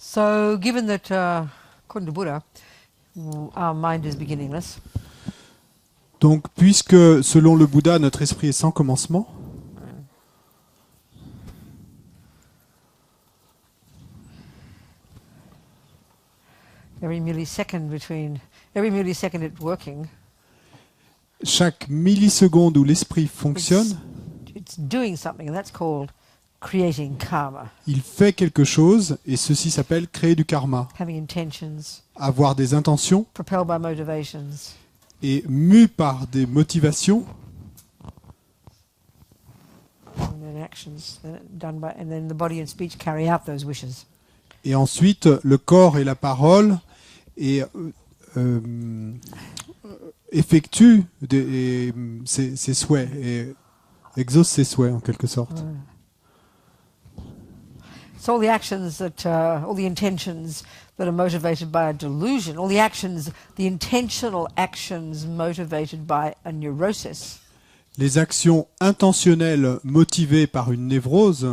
So, given that, according to Buddha, our mind is beginningless, Donc, puisque, selon le Bouddha, notre esprit est sans commencement, every millisecond it's working, chaque milliseconde où l'esprit fonctionne, it's doing something, and that's called creating karma, il fait quelque chose, et ceci s'appelle créer du karma. having intentions, Avoir des intentions, propelled by motivations, et mu par des motivations, and then actions done by, and then the body and speech carry out those wishes. et ensuite le corps et la parole effectuent ses souhaits, et exaucent ses souhaits en quelque sorte. So all the actions that, all the intentions that are motivated by a delusion, all the actions, the intentional actions motivated by a neurosis, Les actions intentionnelles motivées par une névrose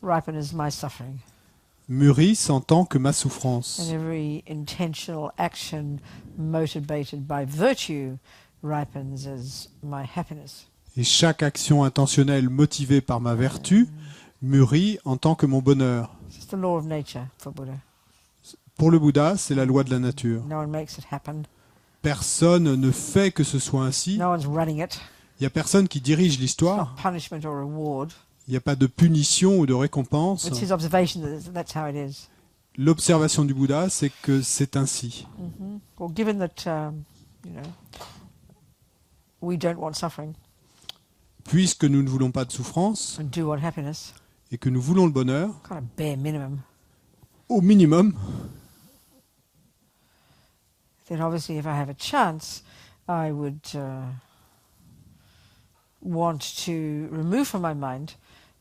ripen as my suffering. mûrissent en tant que ma souffrance. And every intentional action motivated by virtue ripens as my happiness. Et chaque action intentionnelle motivée par ma vertu mûrit en tant que mon bonheur. It's the law of nature for Buddha. Pour le Bouddha, c'est la loi de la nature. No one makes it happen. Personne ne fait que ce soit ainsi. No one's running it. Il n'y a personne qui dirige It's l'histoire. not punishment or reward. Il n'y a pas de punition ou de récompense. It's his observation that that's how it is. L'observation du Bouddha, c'est que c'est ainsi. Well, given that, we don't want suffering Puisque nous ne voulons pas de souffrance and do want happiness, et que nous voulons le bonheur, kind of bare minimum, au minimum, then obviously if I have a chance, I would want to remove from my mind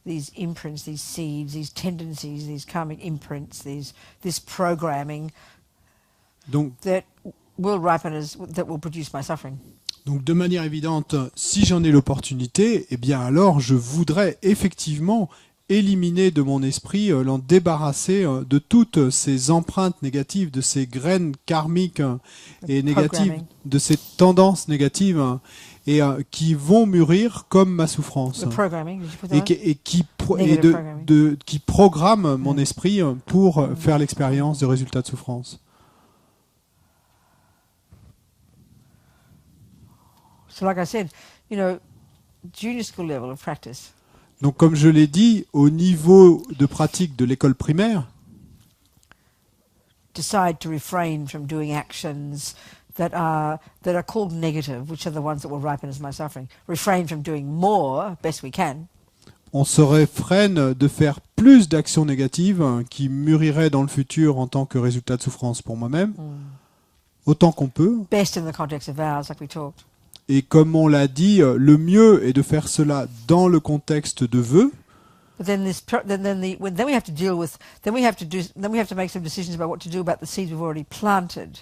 these imprints, these seeds, these tendencies, these karmic imprints, this programming donc, that will ripen that will produce my suffering. donc de manière évidente, si j'en ai l'opportunité, eh bien alors je voudrais effectivement éliminer de mon esprit, l'en débarrasser de toutes ces empreintes négatives, de ces graines karmiques et négatives, de ces tendances négatives et qui vont mûrir comme ma souffrance The programming, did you put that on? et Negative programming. qui programment mon esprit pour faire l'expérience de résultats de souffrance. So like I said, junior school level of practice, Donc comme je l'ai dit, au niveau de pratique de l'école primaire, decide to refrain from doing actions that are called negative, which are the ones that will ripen as my suffering. Refrain from doing more, best we can, on se réfrène de faire plus d'actions négatives qui mûriraient dans le futur en tant que résultat de souffrance pour moi-même, autant qu'on peut. best in the context of vows, like we talked. Et comme on l'a dit, le mieux est de faire cela dans le contexte de vœux. But then then we have to deal with, then we have to make some decisions about what to do about the seeds we've already planted.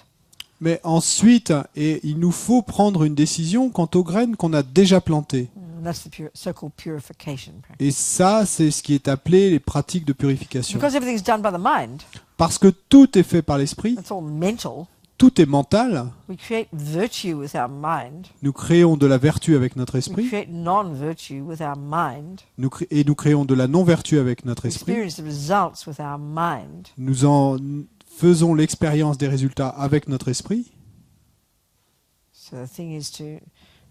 Mais ensuite, il nous faut prendre une décision quant aux graines qu'on a déjà plantées. And that's the so-called purification practice. Et ça, c'est ce qui est appelé les pratiques de purification. Because everything's done by the mind, Parce que tout est fait par l'esprit, it's all mental. tout est mental. We create virtue with our mind. Nous créons de la vertu avec notre We esprit, create non-virtue with our mind. et nous créons de la non-vertu avec notre We esprit. experience the results with our mind. Nous en faisons l'expérience des résultats avec notre esprit. So the thing is to,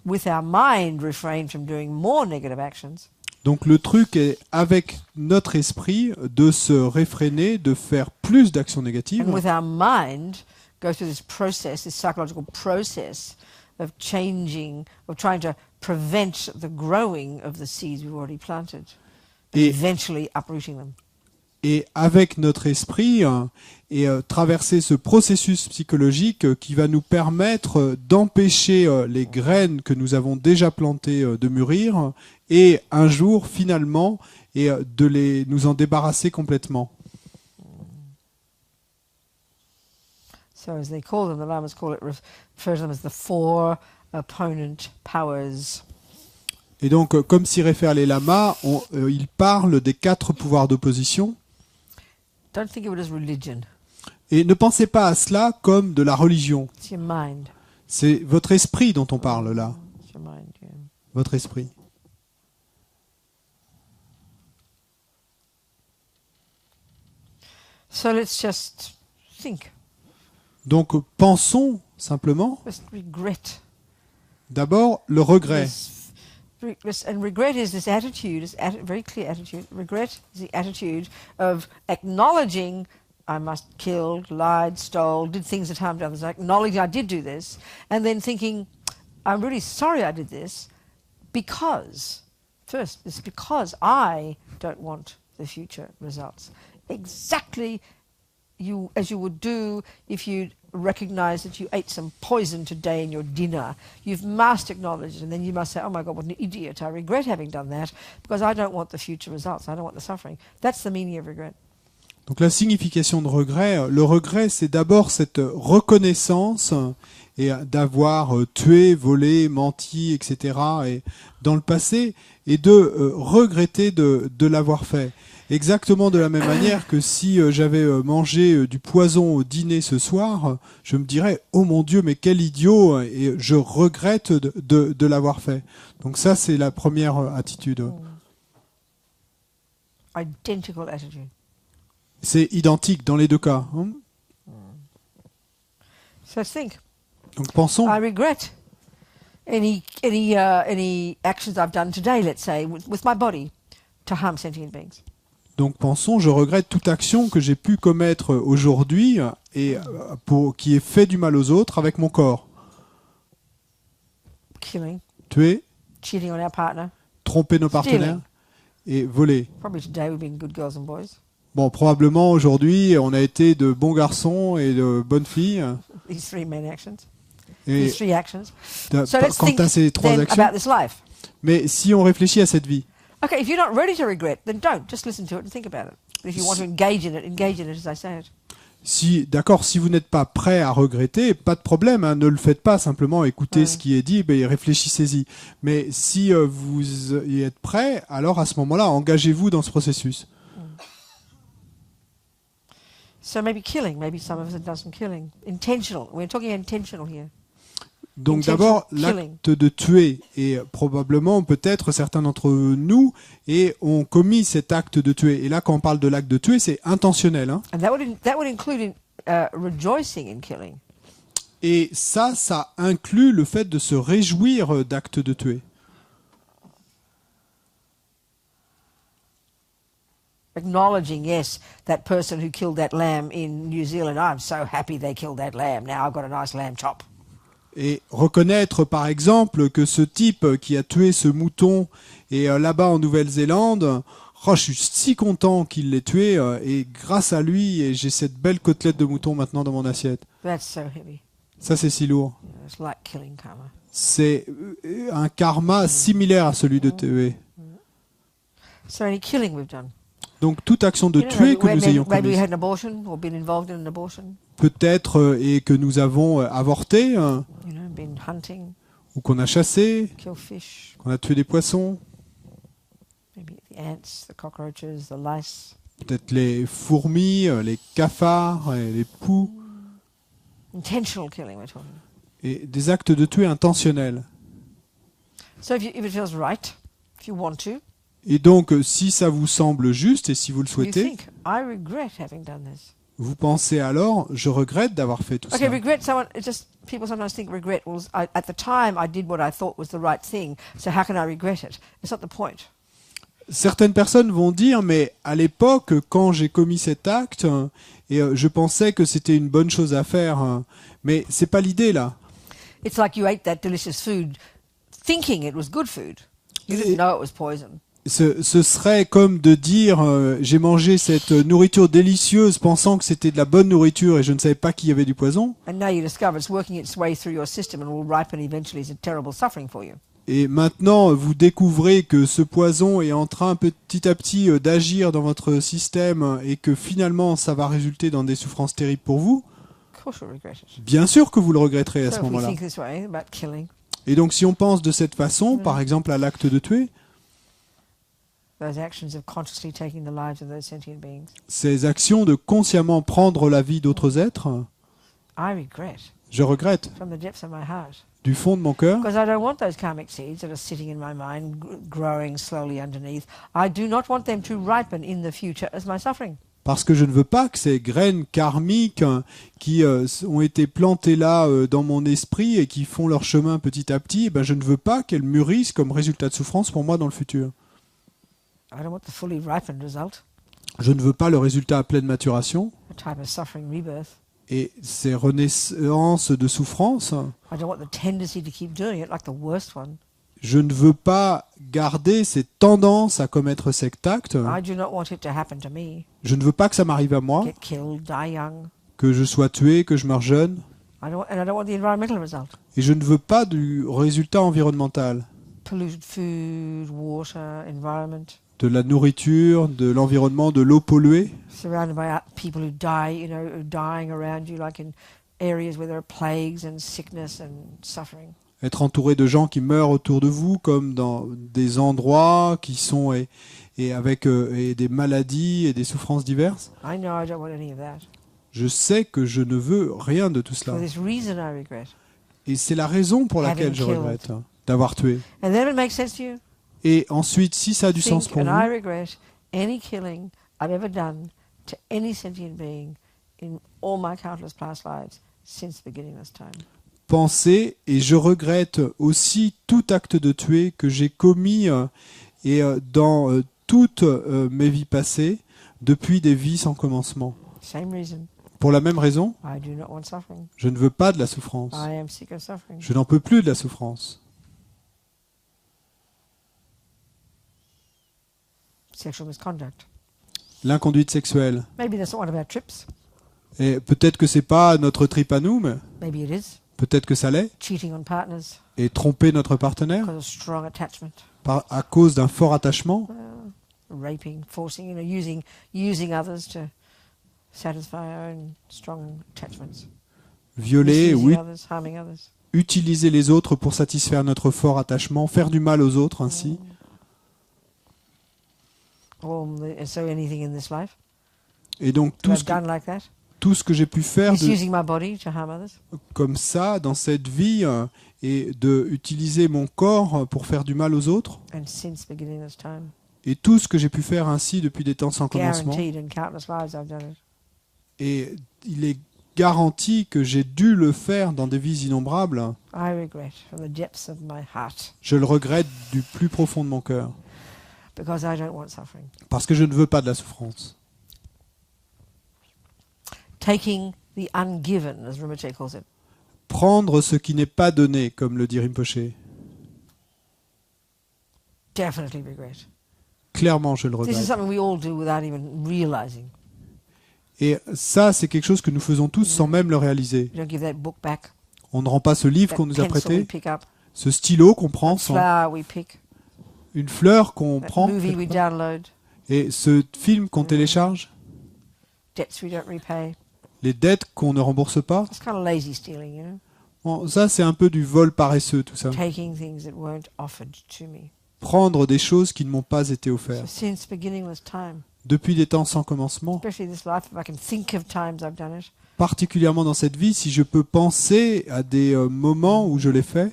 with our mind, refrain from doing more negative actions. Donc le truc est, avec notre esprit, de se réfréner, de faire plus d'actions négatives. And with our mind, go through this process, this psychological process of changing, of trying to prevent the growing of the seeds we've already planted, and Et- eventually uprooting them. Et avec notre esprit, traverser ce processus psychologique qui va nous permettre d'empêcher les graines que nous avons déjà plantées de mûrir et un jour finalement de nous en débarrasser complètement. So as they call them, the Lamas refer to them as the four opponent powers. Et donc, comme s'y réfèrent les lamas, ils parlent des 4 pouvoirs d'opposition. Don't think of it as religion. Et ne pensez pas à cela comme de la religion. It's your mind. C'est votre esprit dont on parle là. It's your mind, yeah. Votre esprit. So let's just think. Donc pensons simplement Just regret. d'abord le regret. And regret is this attitude, very clear attitude. Regret is the attitude of acknowledging I must killed, lied, stole, did things that harmed others. Acknowledging I did do this, and then thinking, I'm really sorry I did this because, first, it's because I don't want the future results. Exactly as you would do if you recognize that you ate some poison today in your dinner. You've must acknowledge it, and then you must say, oh my God, what an idiot. I regret having done that because I don't want the future results. I don't want the suffering. That's the meaning of regret. Donc la signification de regret, le regret c'est d'abord cette reconnaissance et d'avoir tué, volé, menti, etc. et dans le passé et de regretter de l'avoir fait. Exactement de la même manière que si j'avais mangé du poison au dîner ce soir, je me dirais « Oh mon Dieu, mais quel idiot !» et je regrette de l'avoir fait. Donc ça, c'est la première attitude. Identical attitude. C'est identique dans les deux cas. Hein. So think. Donc pensons. I regret any actions I've done today, let's say, with my body to harm sentient beings. Donc pensons, je regrette toute action que j'ai pu commettre aujourd'hui et qui ait fait du mal aux autres avec mon corps. Killing. Tuer, Cheating on our partner. tromper nos partenaires et voler. Probably today we've been good girls and boys. Bon, probablement aujourd'hui on a été de bons garçons et de bonnes filles. These three main actions. Et These three actions. quant So let's think à ces trois then actions. about this life. Mais si on réfléchit à cette vie, Okay, if you're not ready to regret, then don't. Just listen to it and think about it. But if you want to engage in it as I say it. si vous n'êtes pas prêt à regretter, pas de problème, hein, ne le faites pas, simplement écoutez ce qui est dit, réfléchissez-y. Mais si vous y êtes prêt, alors à ce moment-là, engagez-vous dans ce processus. So maybe killing, maybe some of us have done some killing. Intentional. We're talking intentional here. Donc d'abord, l'acte de tuer, et probablement, peut-être, certains d'entre nous ont commis cet acte de tuer. Et là, quand on parle de l'acte de tuer, c'est intentionnel. Hein. And that would include rejoicing in killing. Et ça inclut le fait de se réjouir d'actes de tuer. Acknowledging, yes, that person who killed that lamb in New Zealand, I'm so happy they killed that lamb. Now I've got a nice lamb chop. Et reconnaître par exemple que ce type qui a tué ce mouton est là-bas en Nouvelle-Zélande, je suis si content qu'il l'ait tué et grâce à lui j'ai cette belle côtelette de mouton maintenant dans mon assiette. That's so heavy. Ça c'est si lourd. It's like killing karma. C'est un karma similaire à celui de tuer. So any killing we've done. Donc toute action de tuer que nous ayons maybe we commise. had an abortion or been involved in an abortion. Peut-être et que nous avons avorté, Been hunting, ou qu'on a chassé, kill fish, qu'on a tué des poissons, maybe the ants, the cockroaches, the lice. peut-être les fourmis, les cafards, et les poux, Intentional killing we're talking. et des actes de tuer intentionnels. So if it feels right, if you want to, Et donc, si ça vous semble juste et si vous le you souhaitez, think, I regret having done this. vous pensez alors, je regrette d'avoir fait tout Okay, ça. regret, people sometimes think regret, at the time I did what I thought was the right thing, so how can I regret it? It's not the point. Certaines personnes vont dire, mais à l'époque, quand j'ai commis cet acte, et je pensais que c'était une bonne chose à faire, mais c'est pas l'idée là. It's like you ate that delicious food thinking it was good food. You didn't know it was poison. Ce serait comme de dire, j'ai mangé cette nourriture délicieuse pensant que c'était de la bonne nourriture et je ne savais pas qu'il y avait du poison. And now you discover it's working its way through your system and will ripen eventually as a terrible suffering for you. Et maintenant, vous découvrez que ce poison est en train petit à petit d'agir dans votre système et que finalement, ça va résulter dans des souffrances terribles pour vous. Of course you'll regret it. Bien sûr que vous le regretterez à So ce if we moment-là. think this way about killing, Et donc, si on pense de cette façon, par exemple à l'acte de tuer, those actions of consciously taking the lives of those sentient beings. Ces actions de consciemment prendre la vie d'autres êtres, I regret je regrette from the depths of my heart. du fond de mon cœur, Because I don't want those karmic seeds that are sitting in my mind, growing slowly underneath. I do not want them to ripen in the future as my suffering. parce que je ne veux pas que ces graines karmiques qui ont été plantées là dans mon esprit et qui font leur chemin petit à petit, je ne veux pas qu'elles mûrissent comme résultat de souffrance pour moi dans le futur. I don't want the fully ripened result, Je ne veux pas le résultat à pleine maturation a type of suffering rebirth. et ces renaissances de souffrance. I don't want the tendency to keep doing it like the worst one. Je ne veux pas garder cette tendance à commettre cet acte. I do not want it to happen to me. Je ne veux pas que ça m'arrive à moi, Get killed, die young. que je sois tué, que je meure jeune. And I don't want the environmental result. Et je ne veux pas du résultat environnemental, Polluted food, water, environment. de la nourriture, de l'environnement, de l'eau polluée, Surrounded by people who die, dying around you, like in areas where there are plagues and sickness and suffering. être entouré de gens qui meurent autour de vous, comme dans des endroits qui sont et avec et des maladies et des souffrances diverses. I know I don't want any of that. Je sais que je ne veux rien de tout For cela. this reason I regret. Et c'est la raison pour laquelle je Having regrette d'avoir tué. And then it makes sense to you. Et ensuite, si ça a du sens Think, pour and I vous, regret any killing I've ever done to any sentient being in all my countless past lives since the beginning of this time. pensez, et je regrette aussi tout acte de tuer que j'ai commis dans toutes mes vies passées, depuis des vies sans commencement. Same reason. Pour la même raison, I do not want suffering. je ne veux pas de la souffrance. I am sick of suffering. Je n'en peux plus de la souffrance. Sexual misconduct. L'inconduite sexuelle. Maybe that's not one of our trips. Et peut-être que c'est pas notre trip à nous, mais Maybe it is. peut-être que ça l'est. Cheating on partners Et tromper notre partenaire because of strong attachment. à cause d'un fort attachement. Raping, forcing, using others to satisfy our own strong attachments. Violer ou Misusing others, harming others. utiliser les autres pour satisfaire notre fort attachement. Faire du mal aux autres ainsi. So anything in this life Et donc that I've done like that. tout ce que j'ai pu faire Misusing my body to harm others. comme ça dans cette vie et de utiliser mon corps pour faire du mal aux autres. And since beginning this time. Et tout ce que j'ai pu faire ainsi depuis des temps sans commencement. Guaranteed in countless lives I've done it. Et il est garanti que j'ai dû le faire dans des vies innombrables. I regret from the depths of my heart Je le regrette du plus profond de mon cœur. because I don't want suffering. Parce que je ne veux pas de la souffrance. Taking the ungiven, as Rinpoche calls it. Prendre ce qui n'est pas donné, comme le dit Rinpoche. Definitely regret. Clairement, je le This is regrette. something we all do without even realizing. Et ça, c'est quelque chose que nous faisons tous sans même le réaliser. We don't give that book back. On ne rend pas ce livre That qu'on nous a pencil we prêté, pick up. ce stylo qu'on prend, That flower we pick. une fleur qu'on That prend, movie we download. et ce film qu'on télécharge, Debts we don't repay. les dettes qu'on ne rembourse pas. It's kind of lazy stealing, you know. Bon, ça, c'est un peu du vol paresseux, tout ça. Taking things that weren't offered to me. Prendre des choses qui ne m'ont pas été So offertes. since beginningless time, Depuis des temps sans commencement, especially this life, if I can think of times I've done it, particulièrement dans cette vie, si je peux penser à des moments où je l'ai fait,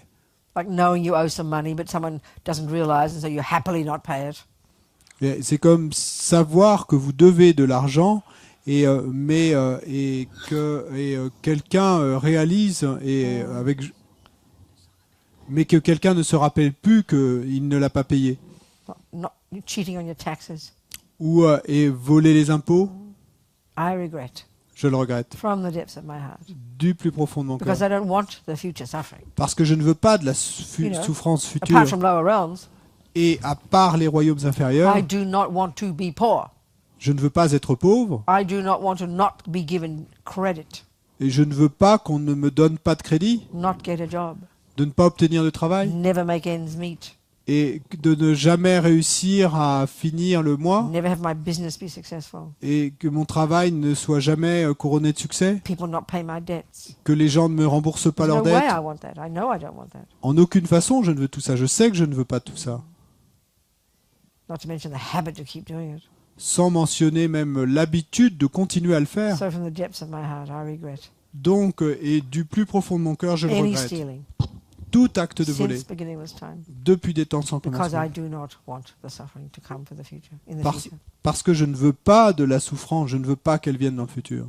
like knowing you owe some money, but someone doesn't realize, and so you happily not pay it. et c'est comme savoir que vous devez de l'argent et que quelqu'un réalise mais que quelqu'un ne se rappelle plus qu'il ne l'a pas payé, Not cheating on your taxes. ou et voler les impôts. I regret Je le regrette from the depths of my heart du plus profond de mon cœur, because I don't want the future suffering. parce que je ne veux pas de la You know, souffrance future. Apart from lower realms, Et à part les royaumes inférieurs, I do not want to be poor. je ne veux pas être pauvre, I do not want to not be given credit, et je ne veux pas qu'on ne me donne pas de crédit, not get a job, de ne pas obtenir de travail, never make ends meet, et de ne jamais réussir à finir le mois, never have my business be successful, et que mon travail ne soit jamais couronné de succès, people not pay my debts. que les gens ne me remboursent pas There's leurs no way dettes. I want that. I know I don't want that. En aucune façon, je ne veux tout ça. Je sais que je ne veux pas tout ça. not to mention the habit to keep doing it. sans mentionner même l'habitude de continuer à le faire. So from the depths of my heart, I regret Donc, et du plus profond de mon cœur, je le any regrette. stealing Tout acte de voler, since beginningless time, depuis des temps sans because commencement. I do not want the suffering to come for the future, in the Parce, future. parce que je ne veux pas de la souffrance, je ne veux pas qu'elle vienne dans le futur.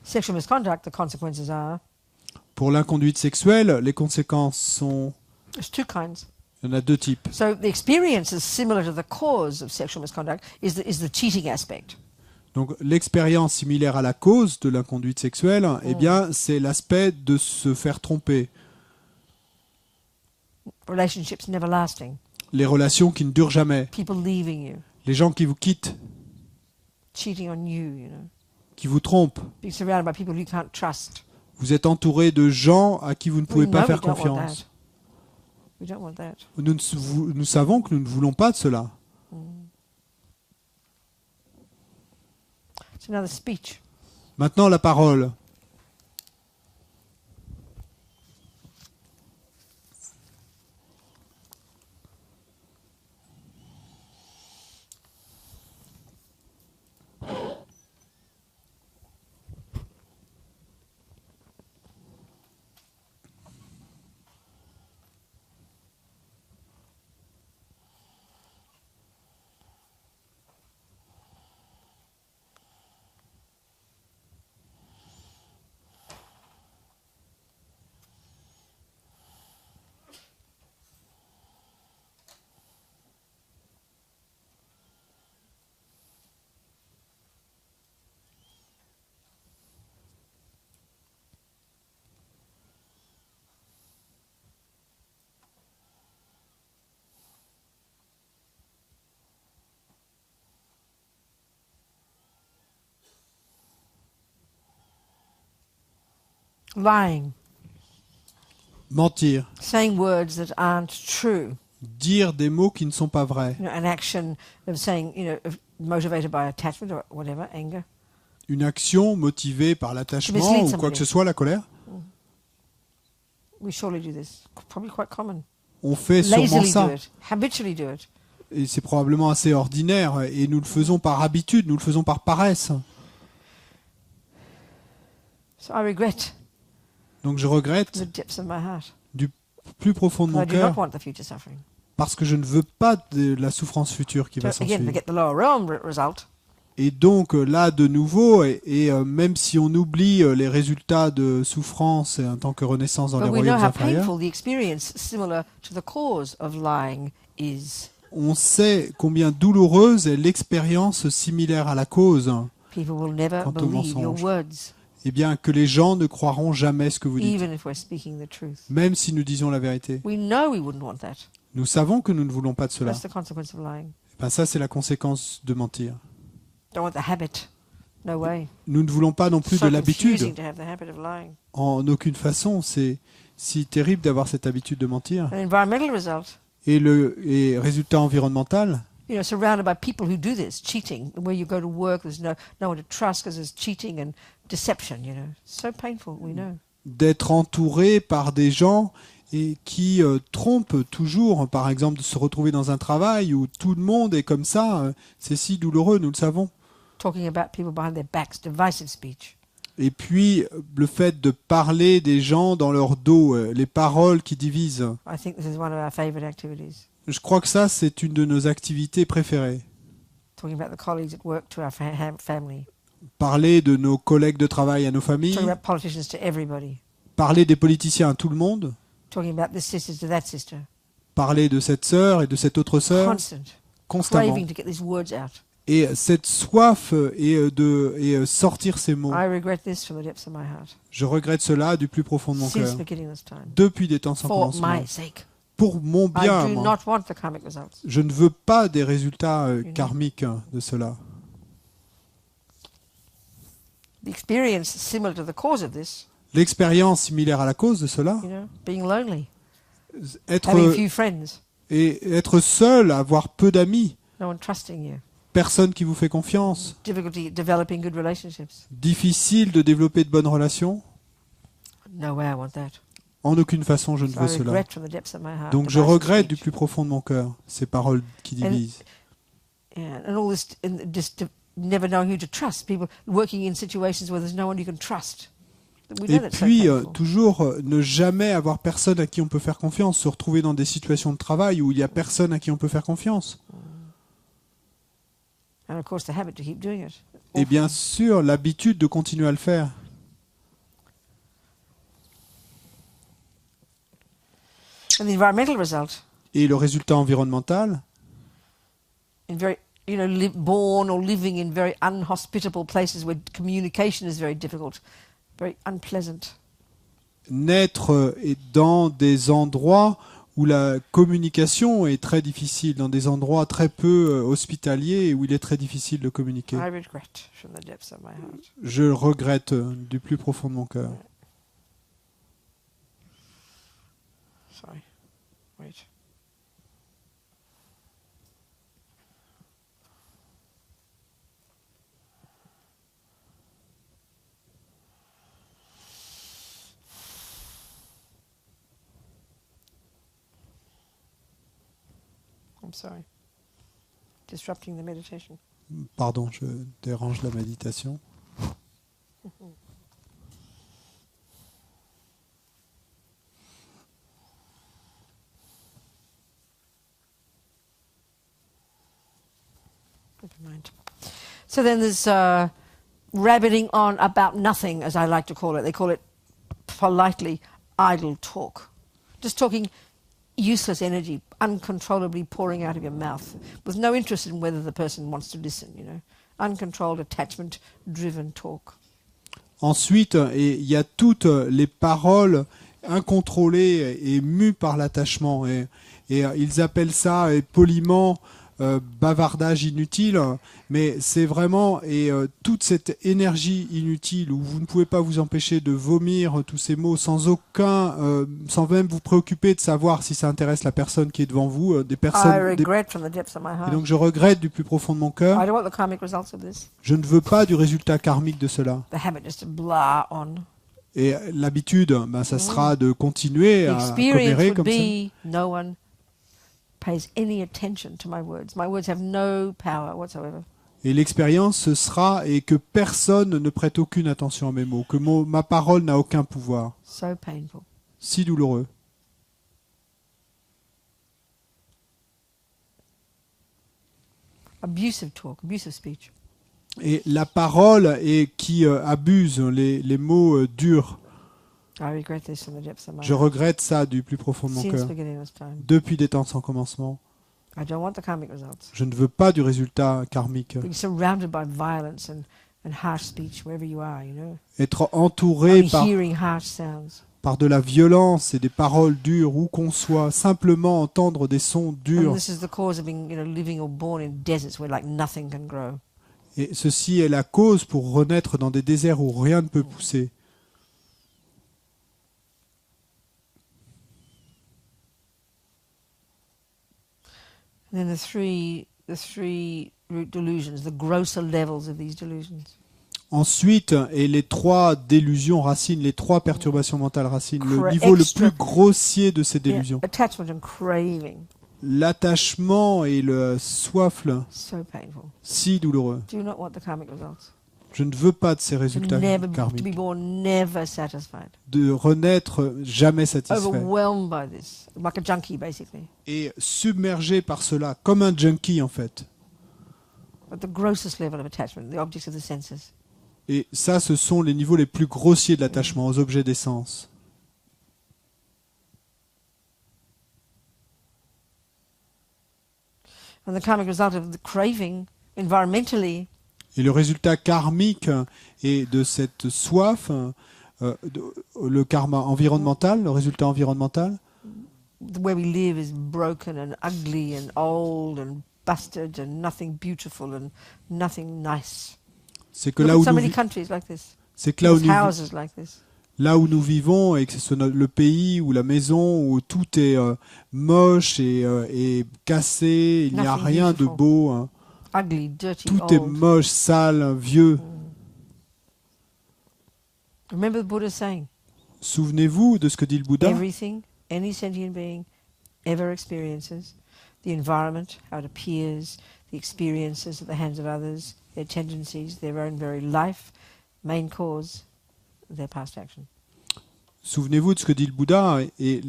Sexual misconduct, the consequences are, Pour l'inconduite sexuelle, les conséquences sont... there's two kinds. Il y en a deux types. So the experience is similar to the cause of sexual misconduct is the cheating aspect. Donc l'expérience similaire à la cause de l'inconduite sexuelle, eh bien, c'est l'aspect de se faire tromper. Relationships never lasting. Les relations qui ne durent jamais. People leaving you, Les gens qui vous quittent, cheating on you, you know. qui vous trompent. Being surrounded by people you can't trust. Vous êtes entouré de gens à qui vous ne pouvez We pas know faire we don't want confiance. that. We don't want that. Nous savons que nous ne voulons pas de cela. So now the speech. Maintenant, la parole. Lying. Mentir. Saying words that aren't true. Dire des mots qui ne sont pas vrais. You know, an action of saying, you know, motivated by attachment or whatever, anger. Une action motivée par l'attachement mislead ou quoi somebody. que ce soit, la colère. We surely do this. Probably quite common. On fait sûrement Lazily ça. do it. Habitually do it. Et c'est probablement assez ordinaire. Et nous le faisons par habitude, nous le faisons par paresse. So I regret Donc je from regrette the depths of my heart. du plus profond de I mon do not cœur want the future suffering. parce que je ne veux pas de la souffrance future qui va So again, to s'ensuivre. get the lower realm result, Et donc là, de nouveau, même si on oublie les résultats de souffrance en tant que renaissance dans les but we know royaumes how inférieurs, painful the experience similar to the cause of lying is. on sait combien douloureuse est l'expérience similaire à la cause. People will never Quant au believe your mensonge. words, Eh bien, que les gens ne croiront jamais ce que vous dites, even if we're speaking the truth. même si nous disions la vérité. We know we wouldn't want that. Nous savons que nous ne voulons pas de cela. That's the consequence of lying. Eh bien, ça, c'est la conséquence de mentir. Don't want the habit. No way. Nous ne voulons pas non plus So de l'habitude. confusing to have the habit of lying. En aucune façon. C'est si terrible d'avoir cette habitude de mentir. An environmental result, Et résultat environnemental, you know, surrounded by people who do this, cheating. Where you go to work, there's no one to trust because there's cheating and deception, you know. So painful, we know. d'être entouré par des gens et qui trompent toujours, par exemple de se retrouver dans un travail où tout le monde est comme ça, c'est si douloureux, nous le savons. Talking about people behind their backs, divisive speech. Et puis le fait de parler des gens dans leur dos, les paroles qui divisent. I think this is one of our favorite activities. Je crois que ça, c'est une de nos activités préférées. Talking about the colleagues at work to our family. Parler de nos collègues de travail à nos familles, Talking about politicians to everybody. parler des politiciens à tout le monde, Talking about this sister to that sister. parler de cette sœur et de cette autre sœur, Constant. constamment. Craving to get these words out. Et cette soif et sortir ces mots. I regret this from the depths of my heart. Je regrette cela du plus profond de mon Since cœur. beginningless time. Depuis des temps sans For commencement. my sake. Pour mon bien, I do moi. not want the karmic results. Je ne veux pas des résultats know. karmiques de cela. The experience similar to the cause of this, L'expérience similaire à la cause de cela, you know, being lonely, être, having few friends, et être seul, avoir peu d'amis, no one trusting you. personne qui vous fait confiance, difficulty developing good relationships. difficile de développer de bonnes relations. No way I want that. En aucune façon je ne So veux I cela. regret from the depths of my heart. Donc je divisive regrette du speech. plus profond de mon cœur ces paroles qui divisent. Yeah, and all this, and just never knowing who to trust. People working in situations where there's no one you can trust. We know Et that's so puis, painful. toujours ne jamais avoir personne à qui on peut faire confiance, se retrouver dans des situations de travail où il n'y a personne à qui on peut faire confiance. And of course, the habit to keep doing it. Et bien sûr, l'habitude de continuer à le faire. And the environmental result, Et le résultat environnemental, in very, born or living in very unhospitable places where communication is very difficult, very unpleasant. naître dans des endroits où la communication est très difficile, dans des endroits très peu hospitaliers et où il est très difficile de communiquer. I regret from the depths of my heart. Je regrette du plus profond de mon cœur. Sorry. Wait. I'm sorry. Disrupting the meditation. Pardon, je dérange la méditation. Never mind. So then there's rabbiting on about nothing, as I like to call it. They call it politely idle talk. Just talking useless energy, uncontrollably pouring out of your mouth, with no interest in whether the person wants to listen, Uncontrolled, attachment-driven talk. Ensuite, il y a toutes les paroles incontrôlées et mues par l'attachement. Et ils appellent ça poliment bavardage inutile, mais c'est vraiment toute cette énergie inutile où vous ne pouvez pas vous empêcher de vomir tous ces mots sans même vous préoccuper de savoir si ça intéresse la personne qui est devant vous, des I personnes. regret from the depths of my Et heart. donc je regrette du plus profond de mon cœur. I don't want the karmic results of this. Je ne veux pas du résultat karmique de cela. The habit just to blah on. Et l'habitude, ça sera de continuer The à experience commérer would comme ça. be no one pays any attention to my words. My words have no power whatsoever. Et l'expérience, ce sera que personne ne prête aucune attention à mes mots, que ma parole n'a aucun pouvoir. So painful. Si douloureux. Abusive talk, abusive speech. Et la parole qui abuse les mots durs. I regret this from the depths of my Je heart. regrette ça du plus profond de mon Since cœur. beginning of time. Depuis des temps sans commencement. I don't want the karmic results. Je ne veux pas du résultat karmique. Being surrounded by violence and harsh speech wherever you are, Être entouré Only hearing harsh sounds. par de la violence et des paroles dures, où qu'on soit, simplement entendre des sons And durs. this is the cause of being, living or born in deserts where like nothing can grow. Et ceci est la cause pour renaître dans des déserts où rien ne peut pousser. And then the three root delusions, the grosser levels of these delusions. Ensuite, et les trois délusions racines, les trois perturbations mentales racines, le Cra- niveau le extra- plus grossier de ces Yeah, délusions. attachment and craving, L'attachement et le soif, là, so painful. si douloureux. Do not want the karmic results. Je ne veux pas de ces To résultats to be karmiques. born never satisfied, De renaître jamais satisfait. overwhelmed by this, like a junkie basically. Et submergé par cela, comme un junkie en fait. At the grossest level of attachment, the objects of the senses. Et ça, ce sont les niveaux les plus grossiers de l'attachement aux objets des sens. And the karmic result of the craving environmentally Et le résultat karmique est de cette soif, le karma environnemental, le résultat environnemental, the way we live is broken and ugly and old and busted and nothing beautiful and nothing nice. c'est que Look là at où so nous many vi- countries like this. c'est que là où There's nous, houses like this. là où nous vivons et que ce soit le pays ou la maison où tout est moche et cassé, il n'y a Nothing rien de beautiful. beau, hein. ugly, dirty, Tout est old. moche, sale, vieux. Remember the Buddha saying, Souvenez-vous de ce que dit le Bouddha. everything any sentient being ever experiences, the environment, how it appears, the experiences at the hands of others, their tendencies, their own very life, main cause, their past action. Souvenez-vous de ce que dit le Bouddha, et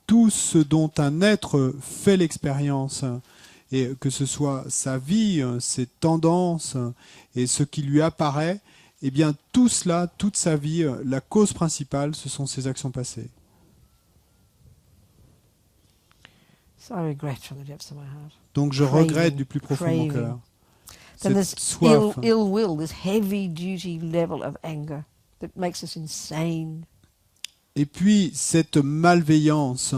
tout ce dont un être fait l'expérience, et que ce soit sa vie, ses tendances, et ce qui lui apparaît, eh bien tout cela, toute sa vie, la cause principale, ce sont ses actions passées. So I regret from the depths of my heart. Donc je Craving, regrette du plus profond de mon craving. cœur. Then Cette there's soif. ill will, this heavy duty level of anger that makes us insane. Et puis cette malveillance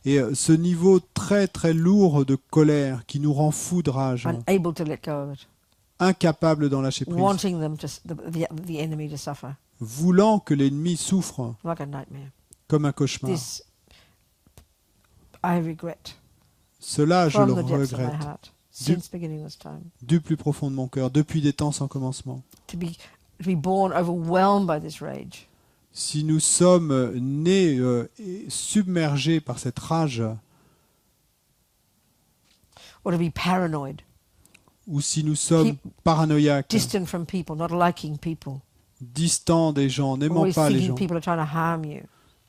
et ce niveau très très lourd de colère qui nous rend fous de rage, Unable to let go of it, incapable d'en lâcher prise, wanting them to the enemy to suffer, voulant que l'ennemi souffre like a nightmare. comme un cauchemar. This I regret Cela, je le from the depths of my regrette heart since beginning this time. du plus profond de mon cœur, depuis des temps sans commencement. To be born overwhelmed by this rage, Si nous sommes nés et submergés par cette rage, or to be paranoid, ou si nous sommes paranoïaques, distant from people, not liking people, distants des gens, n'aimant always pas les thinking gens, people are trying to harm you.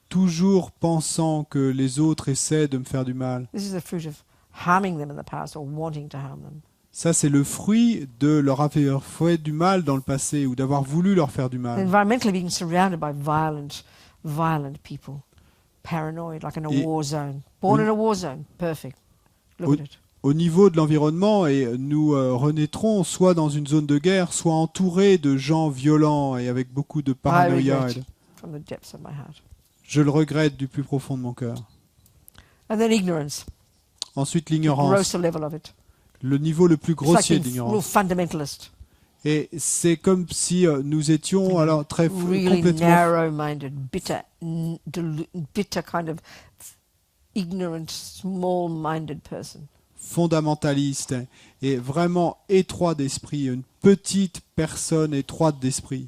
toujours pensant que les autres essaient de me faire du mal. This is the fruit of harming them in the past or wanting to harm them. Ça, c'est le fruit de leur avoir fait du mal dans le passé ou d'avoir voulu leur faire du mal. Environmentally, being surrounded by violent people, paranoid, like in a Et- war zone. Born in a war zone, perfect. Look at it. Au niveau de l'environnement, et nous renaîtrons soit dans une zone de guerre, soit entourés de gens violents et avec beaucoup de paranoïa. regret. From the depths of my heart. Je le regrette du plus profond de mon cœur. And then ignorance, Ensuite, the l'ignorance, grosser level of it. le niveau le plus It's like grossier being real d'ignorance. fundamentalist, Et c'est comme si nous étions alors très really complètement narrow-minded, bitter kind of ignorant, small-minded person. fondamentalistes et vraiment étroits d'esprit, une petite personne étroite d'esprit.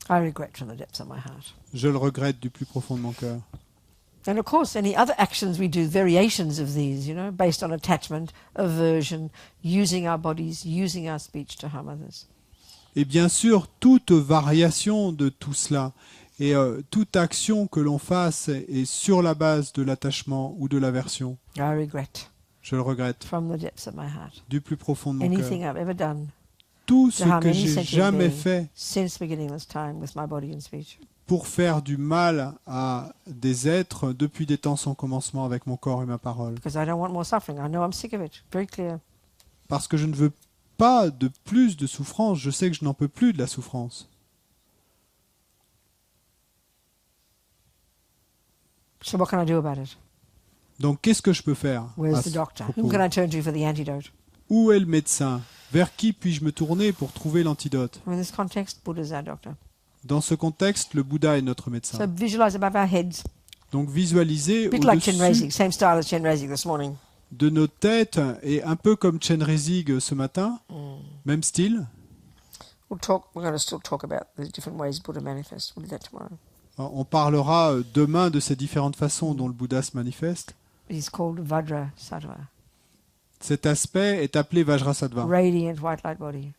I regret from the depths of my heart. Je le regrette du plus profond de mon cœur. And of course, any other actions we do, variations of these, based on attachment, aversion, using our bodies, using our speech to harm others. Et bien sûr, toute variation de tout cela et toute action que l'on fasse est sur la base de l'attachement ou de l'aversion. I regret Je le regrette from the depths of my heart. du plus profond de mon Anything cœur. I've ever done Tout to ce harm que any j'ai sentient jamais being fait since beginning this time with my body and speech. pour faire du mal à des êtres depuis des temps sans commencement avec mon corps et ma parole. Because I don't want more suffering. I know I'm sick of it. Very clear. Parce que je ne veux pas de plus de souffrance, je sais que je n'en peux plus de la souffrance. So what can I do about it? Donc qu'est-ce que je peux faire à Where's ce the doctor? propos? Whom can I turn to for the antidote? Où est le médecin? Vers qui puis-je me tourner pour trouver l'antidote? In this context, Buddha's our doctor. Dans ce contexte, le Bouddha est notre médecin. So visualize above our heads, Donc visualiser a bit like au-dessus Chenrezig, same style as Chenrezig this morning. de nos têtes et un peu comme Chenrezig ce matin, même style. We're going to still talk about the different ways Buddha manifests. We'll do that tomorrow. On parlera demain de ces différentes façons dont le Bouddha se manifeste. He's called Vajrasattva, Cet aspect est appelé Vajrasattva, radiant white light body.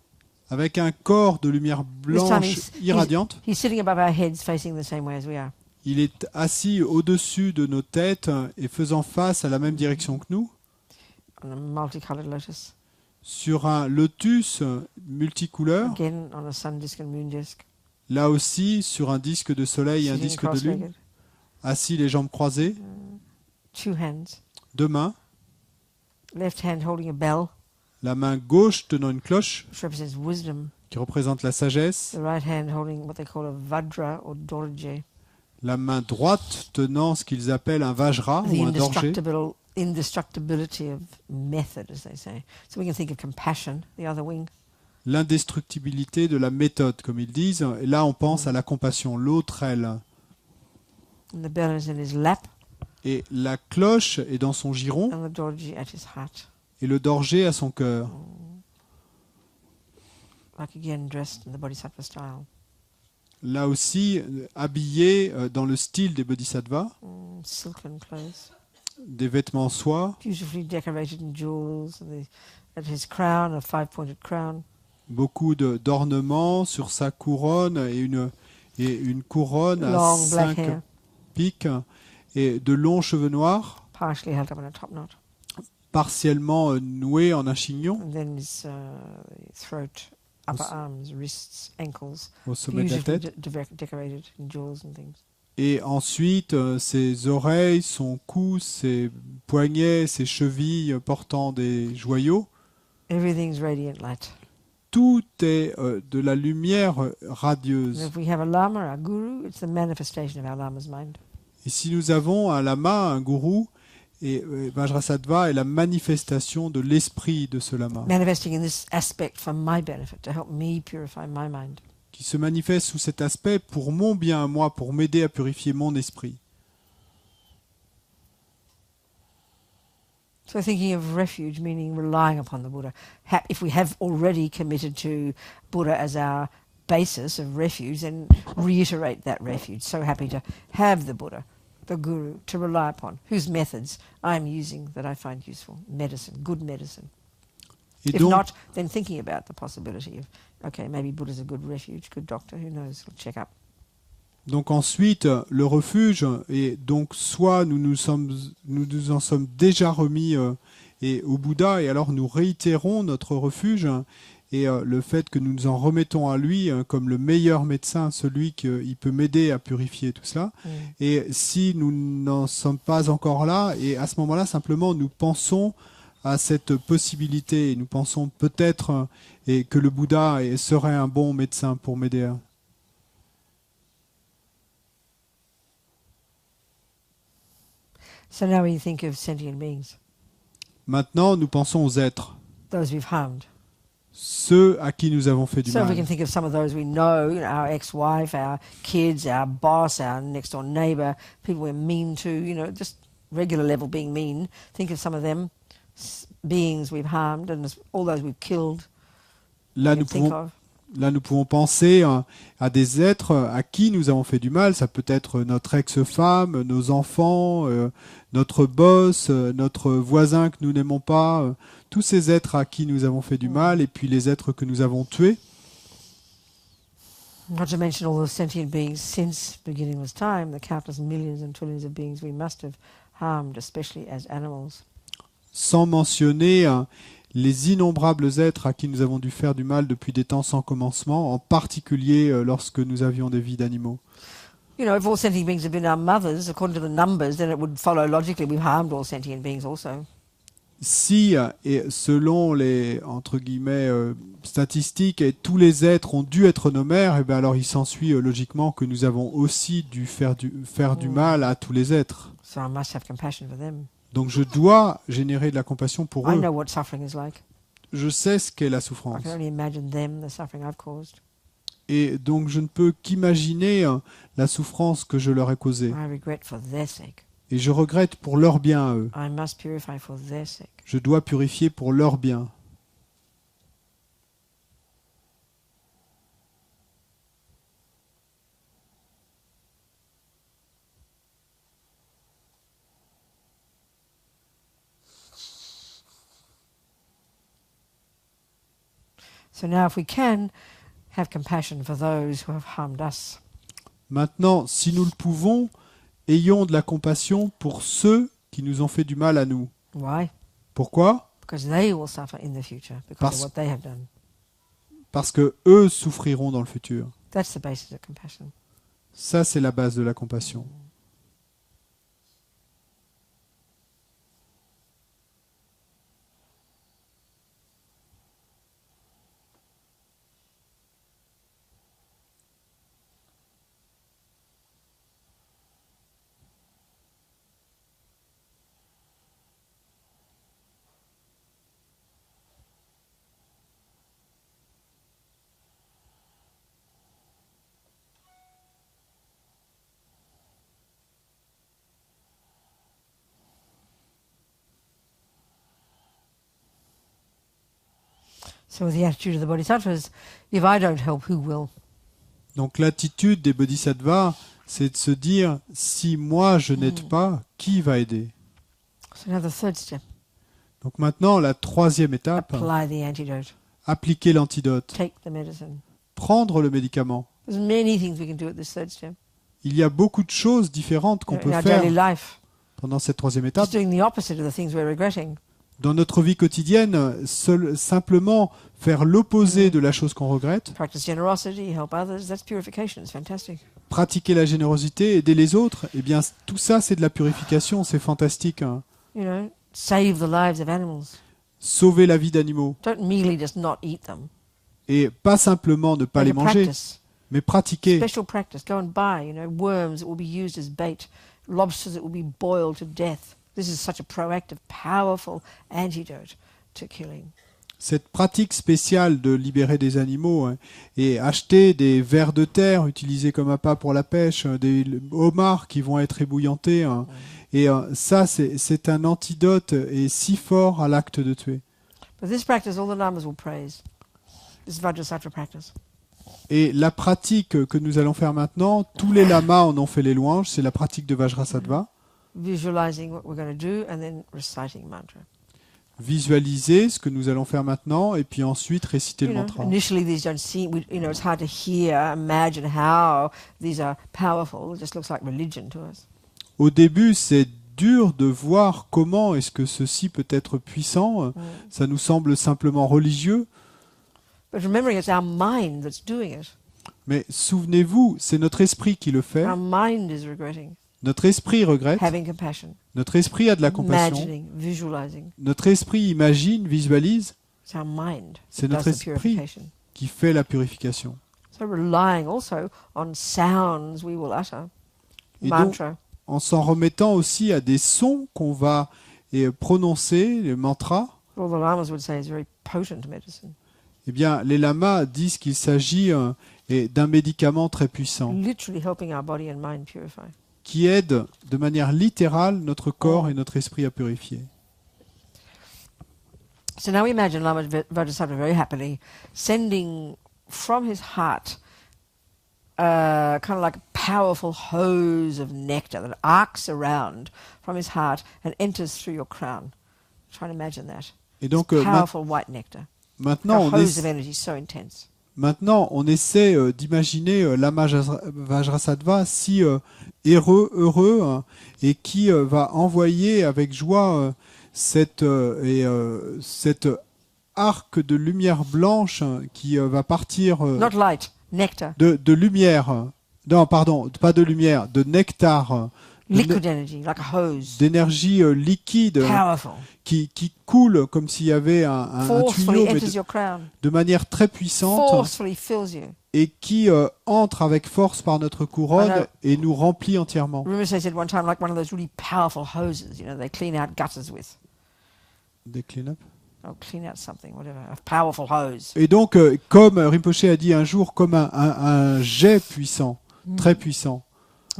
avec un corps de lumière blanche irradiante. He's sitting above our heads, facing the same way as we are. Il est assis au-dessus de nos têtes et faisant face à la même direction que nous, On a multicolored lotus, sur un lotus multicouleur, again on a sun disk and moon disk, là aussi sur un disque de soleil et un sitting disque de lune, cross-legged, assis les jambes croisées, two hands, deux mains, left hand holding a bell, la main gauche tenant une cloche which represents wisdom, qui représente la sagesse, the right hand holding what they call a Vajra or Dorje, la main droite tenant ce qu'ils appellent un vajra the ou un dorje, indestructibility of method, as they say. So we can think of compassion, the other wing. l'indestructibilité de la méthode, comme ils disent. Et là, on pense à la compassion, l'autre aile. And the bell is in his lap. Et la cloche est dans son giron and the dorji at his heart, et le dorje à son cœur. like again dressed in the bodhisattva style. Là aussi, habillé dans le style des bodhisattvas, Silken clothes, des vêtements en soie, beautifully decorated in jewels, and at his crown, a 5-pointed crown. beaucoup d'ornements sur sa couronne et une couronne à Long black 5 hair, pics et de longs cheveux noirs, partially held up in a top knot, partiellement noués en un chignon and then his throat, upper arms, wrists, ankles, au sommet de la beautifully tête. decorated in jewels and things. Et ensuite, ses oreilles, son cou, ses poignets, ses chevilles portant des joyaux. Everything's radiant light. Tout est de la lumière And radieuse. if we have a lama, our guru, it's the manifestation of our lama's mind. Et si nous avons un lama, un gourou, et Vajrasattva est la manifestation de l'esprit de ce lama, Manifesting in this aspect for my benefit, to help me purify my mind. qui se manifeste sous cet aspect pour mon bien à moi, pour m'aider à purifier mon esprit. So thinking of refuge, meaning relying upon the Buddha. If we have already committed to Buddha as our basis of refuge, then reiterate that refuge. So happy to have the Buddha, the Guru, to rely upon, whose methods I'm using that I find useful. Medicine, good medicine. Et If donc, not, then thinking about the possibility of, okay, maybe Buddha's a good refuge, good doctor, who knows, we'll check up. donc ensuite, le refuge, et donc soit nous nous en sommes déjà remis et au Bouddha, et alors nous réitérons notre refuge, et le fait que nous nous en remettons à lui comme le meilleur médecin, celui qui peut m'aider à purifier tout cela. Et si nous n'en sommes pas encore là, et à ce moment-là, simplement, nous pensons à cette possibilité, et nous pensons peut-être et que le Bouddha serait un bon médecin pour m'aider à... So now we think of sentient beings, Maintenant, nous pensons aux êtres, those we've harmed. ceux à qui nous avons fait du So if we mal. can think of some of those we know, our ex-wife, our kids, our boss, our next-door neighbour, people we're mean to, just regular level being mean. Think of some of them, beings we've harmed, and all those we've killed. Là, we nous can think pouvons, of. là, nous pouvons penser à des êtres à qui nous avons fait du mal. Ça peut être notre ex-femme, nos enfants, notre boss, notre voisin que nous n'aimons pas. Tous ces êtres à qui nous avons fait du mal, et puis les êtres que nous avons tués. Not to mention all the sentient beings since beginningless time, the countless millions and trillions of beings we must have harmed, especially as animals. Sans mentionner les innombrables êtres à qui nous avons dû faire du mal depuis des temps sans commencement, en particulier lorsque nous avions des vies d'animaux. If all sentient beings have been our mothers, according to the numbers, then it would follow logically we've harmed all sentient beings also. Si, et selon les entre guillemets statistiques, et tous les êtres ont dû être nos mères, et bien alors il s'ensuit logiquement que nous avons aussi dû faire du mal à tous les êtres. So I must have compassion for them. Donc je dois générer de la compassion pour I eux. know what suffering is like. Je sais ce qu'est la I souffrance. can only imagine them, the suffering I've caused. Et donc je ne peux qu'imaginer la souffrance que je leur ai causée. I regret for their sake. Et je regrette pour leur bien à eux. I must purify for their sake. Je dois purifier pour leur bien. So now if we can, have compassion for those who have harmed us. Maintenant, si nous le pouvons, ayons de la compassion pour ceux qui nous ont fait du mal à nous. Why? Pourquoi ? Because they will suffer in the future because of what they have done. Parce que eux souffriront dans le futur. That's the basis of compassion. Ça, c'est la base de la compassion. So the attitude of the bodhisattvas, if I don't help, who will? Donc l'attitude des bodhisattvas, c'est de se dire, si moi je n'aide pas, qui va aider? So now the third step, Donc maintenant, la troisième étape, apply the antidote. appliquer l'antidote, Take the medicine. prendre le médicament. There's many things we can do at this third step. Il y a beaucoup de choses différentes qu'on In peut our faire daily life, pendant cette troisième étape. just doing the opposite of the things we're regretting. Dans notre vie quotidienne, simplement faire l'opposé de la chose qu'on regrette, Practice generosity, help others. That's purification. It's fantastic. pratiquer la générosité, aider les autres, eh bien tout ça c'est de la purification, c'est fantastique. Hein. You know, save the lives of animals. Sauver la vie d'animaux. Don't merely just not eat them. Et pas simplement ne pas Make les a manger, practice. mais pratiquer. Special practice. Go and buy, worms that will be used as bait, lobsters that will be boiled to death. This is such a proactive, powerful antidote to killing. Cette pratique spéciale de libérer des animaux hein, et acheter des vers de terre utilisés comme appât pour la pêche, des homards qui vont être ébouillantés. Hein, et ça, c'est un antidote et si fort à l'acte de tuer. But this practice, all the lamas will praise. This Vajrasattva practice. Et la pratique que nous allons faire maintenant, tous les lamas en ont fait les louanges, c'est la pratique de Vajrasattva. Visualizing what we're going to do and then reciting mantra. Visualiser ce que nous allons faire maintenant et puis ensuite réciter le You know, mantra. initially these don't seem, it's hard to hear, imagine how these are powerful. It just looks like religion to us. Au début, c'est dur de voir comment est-ce que ceci peut être puissant. Ça nous semble simplement religieux. But remembering it's our mind that's doing it. Mais souvenez-vous, c'est notre esprit qui le fait. Our mind is regretting, Notre esprit regrette. having compassion, Notre esprit a de la compassion. imagining, visualizing. Notre esprit imagine, visualise, It's our mind C'est that notre does the esprit. purification. qui fait la purification. So relying also on sounds we will utter, Et donc, mantra. en s'en remettant aussi à des sons qu'on va prononcer, les mantras, All the lamas would say is very potent medicine. eh bien, les lamas disent qu'il s'agit d'un médicament très puissant Literally helping our body and mind purify. qui aide de manière littérale notre corps et notre esprit à purifier. So now we imagine Lama Vajrasattva very happily sending from his heart kind of like a powerful hose of nectar that arcs around from his heart and enters through your crown. Try and imagine that. Et donc, It's powerful white nectar. maintenant, A hose of energy so intense. Maintenant, on essaie d'imaginer Lama Vajrasattva si heureux hein, et qui va envoyer avec joie cette arc de lumière blanche qui va partir Not light, nectar. de lumière. Non, pardon, pas de lumière, de nectar, Liquid energy, like a hose. d'énergie liquide Powerful. qui coule comme s'il y avait un Forcefully tuyau, mais enters your crown. de manière très puissante. Forcefully fills you. Et qui entre avec force par notre couronne Alors- et nous remplit entièrement. Rinpoche said one time, like one of those really powerful hoses, they clean out gutters with. Des clean-up. Oh, clean out something, whatever. A powerful hose. Et donc, comme Rinpoche a dit un jour, comme un jet puissant, très puissant.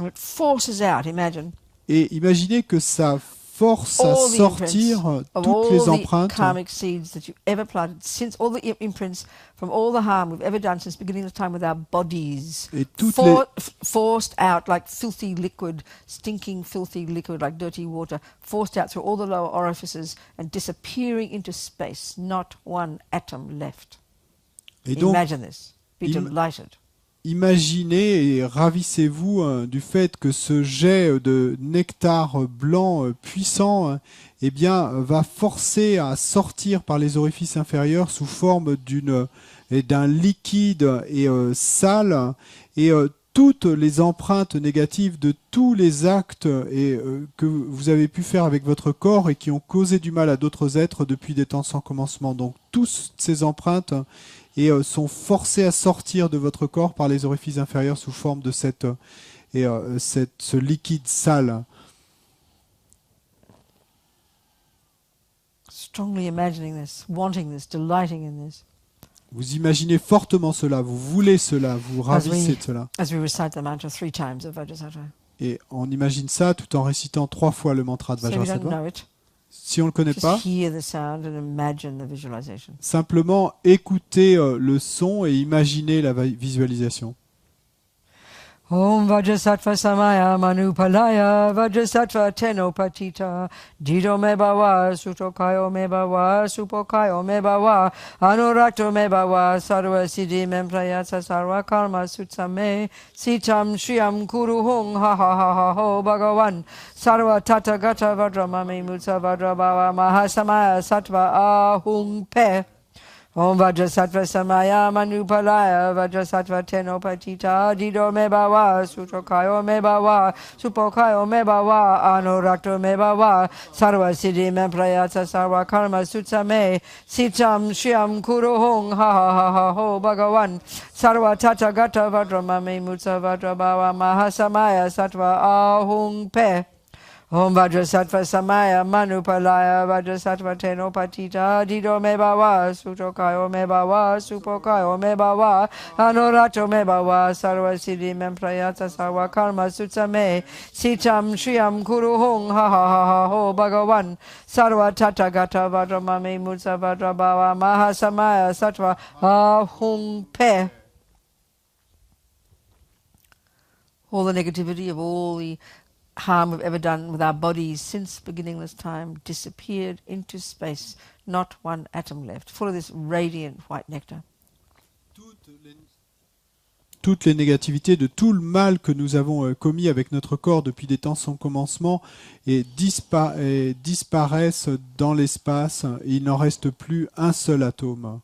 And it forces out, imagine, Et imaginez que ça force à all the sortir imprints of toutes les all the empreintes, karmic seeds that you ever planted, since all the imprints from all the harm we've ever done since the beginning of time with our bodies, et toutes forced out like filthy liquid, stinking filthy liquid like dirty water, forced out through all the lower orifices and disappearing into space, not one atom left. Et donc, Imagine this. Be delighted. imaginez et ravissez-vous du fait que ce jet de nectar blanc puissant eh bien, va forcer à sortir par les orifices inférieurs sous forme d'un liquide et sale et toutes les empreintes négatives de tous les actes que vous avez pu faire avec votre corps et qui ont causé du mal à d'autres êtres depuis des temps sans commencement. Donc toutes ces empreintes sont forcés à sortir de votre corps par les orifices inférieurs sous forme de ce liquide sale. Strongly imagining this, wanting this, delighting in this. Vous imaginez fortement cela, vous voulez cela, vous ravissez de cela. As we recite the mantra 3 times of Vajrasattva. Et on imagine ça tout en récitant 3 fois le mantra de So if you don't Vajrasattva. know it, Si on ne le connaît Just pas, hear the sound and imagine the visualization. simplement écouter le son et imaginer la visualisation. Om Vajrasattva Samaya Manupalaya Vajrasattva Tenopatita Dido me bawa Sutokayo me bawa Supokayo me bawa Anurakto me bawa Sarva Siddhi Memprayasa Sarva Karma Sutsame Sitam Shriyam Kuru Hung Ha Ha Ha Ha Ho Bhagavan Sarva Tata Gata Vajramami Mutsa Vajrabawa Mahasamaya Sattva Ahung Pe Om Vajrasattva Samaya Manupalaya Vajrasattva Tenopatita Dido me bawa Sutokayo me bawa Supokayo me bawa Anurakto me bawa Sarva Siddhi me prayata Sarva Karma Sutsame Sitam Shriyam Kuru Hung Ha Ha Ha Ha Ho Bhagavan Sarva Tata Gata Vajramami Mutsa Vajrabawa Mahasamaya Sattva Ahung Pe Om Vajrasattva Samaya Manupalaya Vajrasattva Tenopatita Dido me bawa Sutokayo me bawa Supokayo me bawa Anurakto me bawa Sarva Siddhi Memprayata Sarva Karma Sutsame Sitam Shriyam Kuru Hung Ha Ha Ha Ha Ho Bhagavan Sarva Tata Gata Vajramami Mutsa Vajrabawa Mahasamaya Sattva Ahung Pe. All the negativity of all the harm we've ever done with our bodies since beginningless time disappeared into space, not one atom left, full of this radiant white nectar. Toutes les négativités de tout le mal que nous avons commis avec notre corps depuis des temps sans commencement et disparaissent dans l'espace. Et il n'en reste plus un seul atome.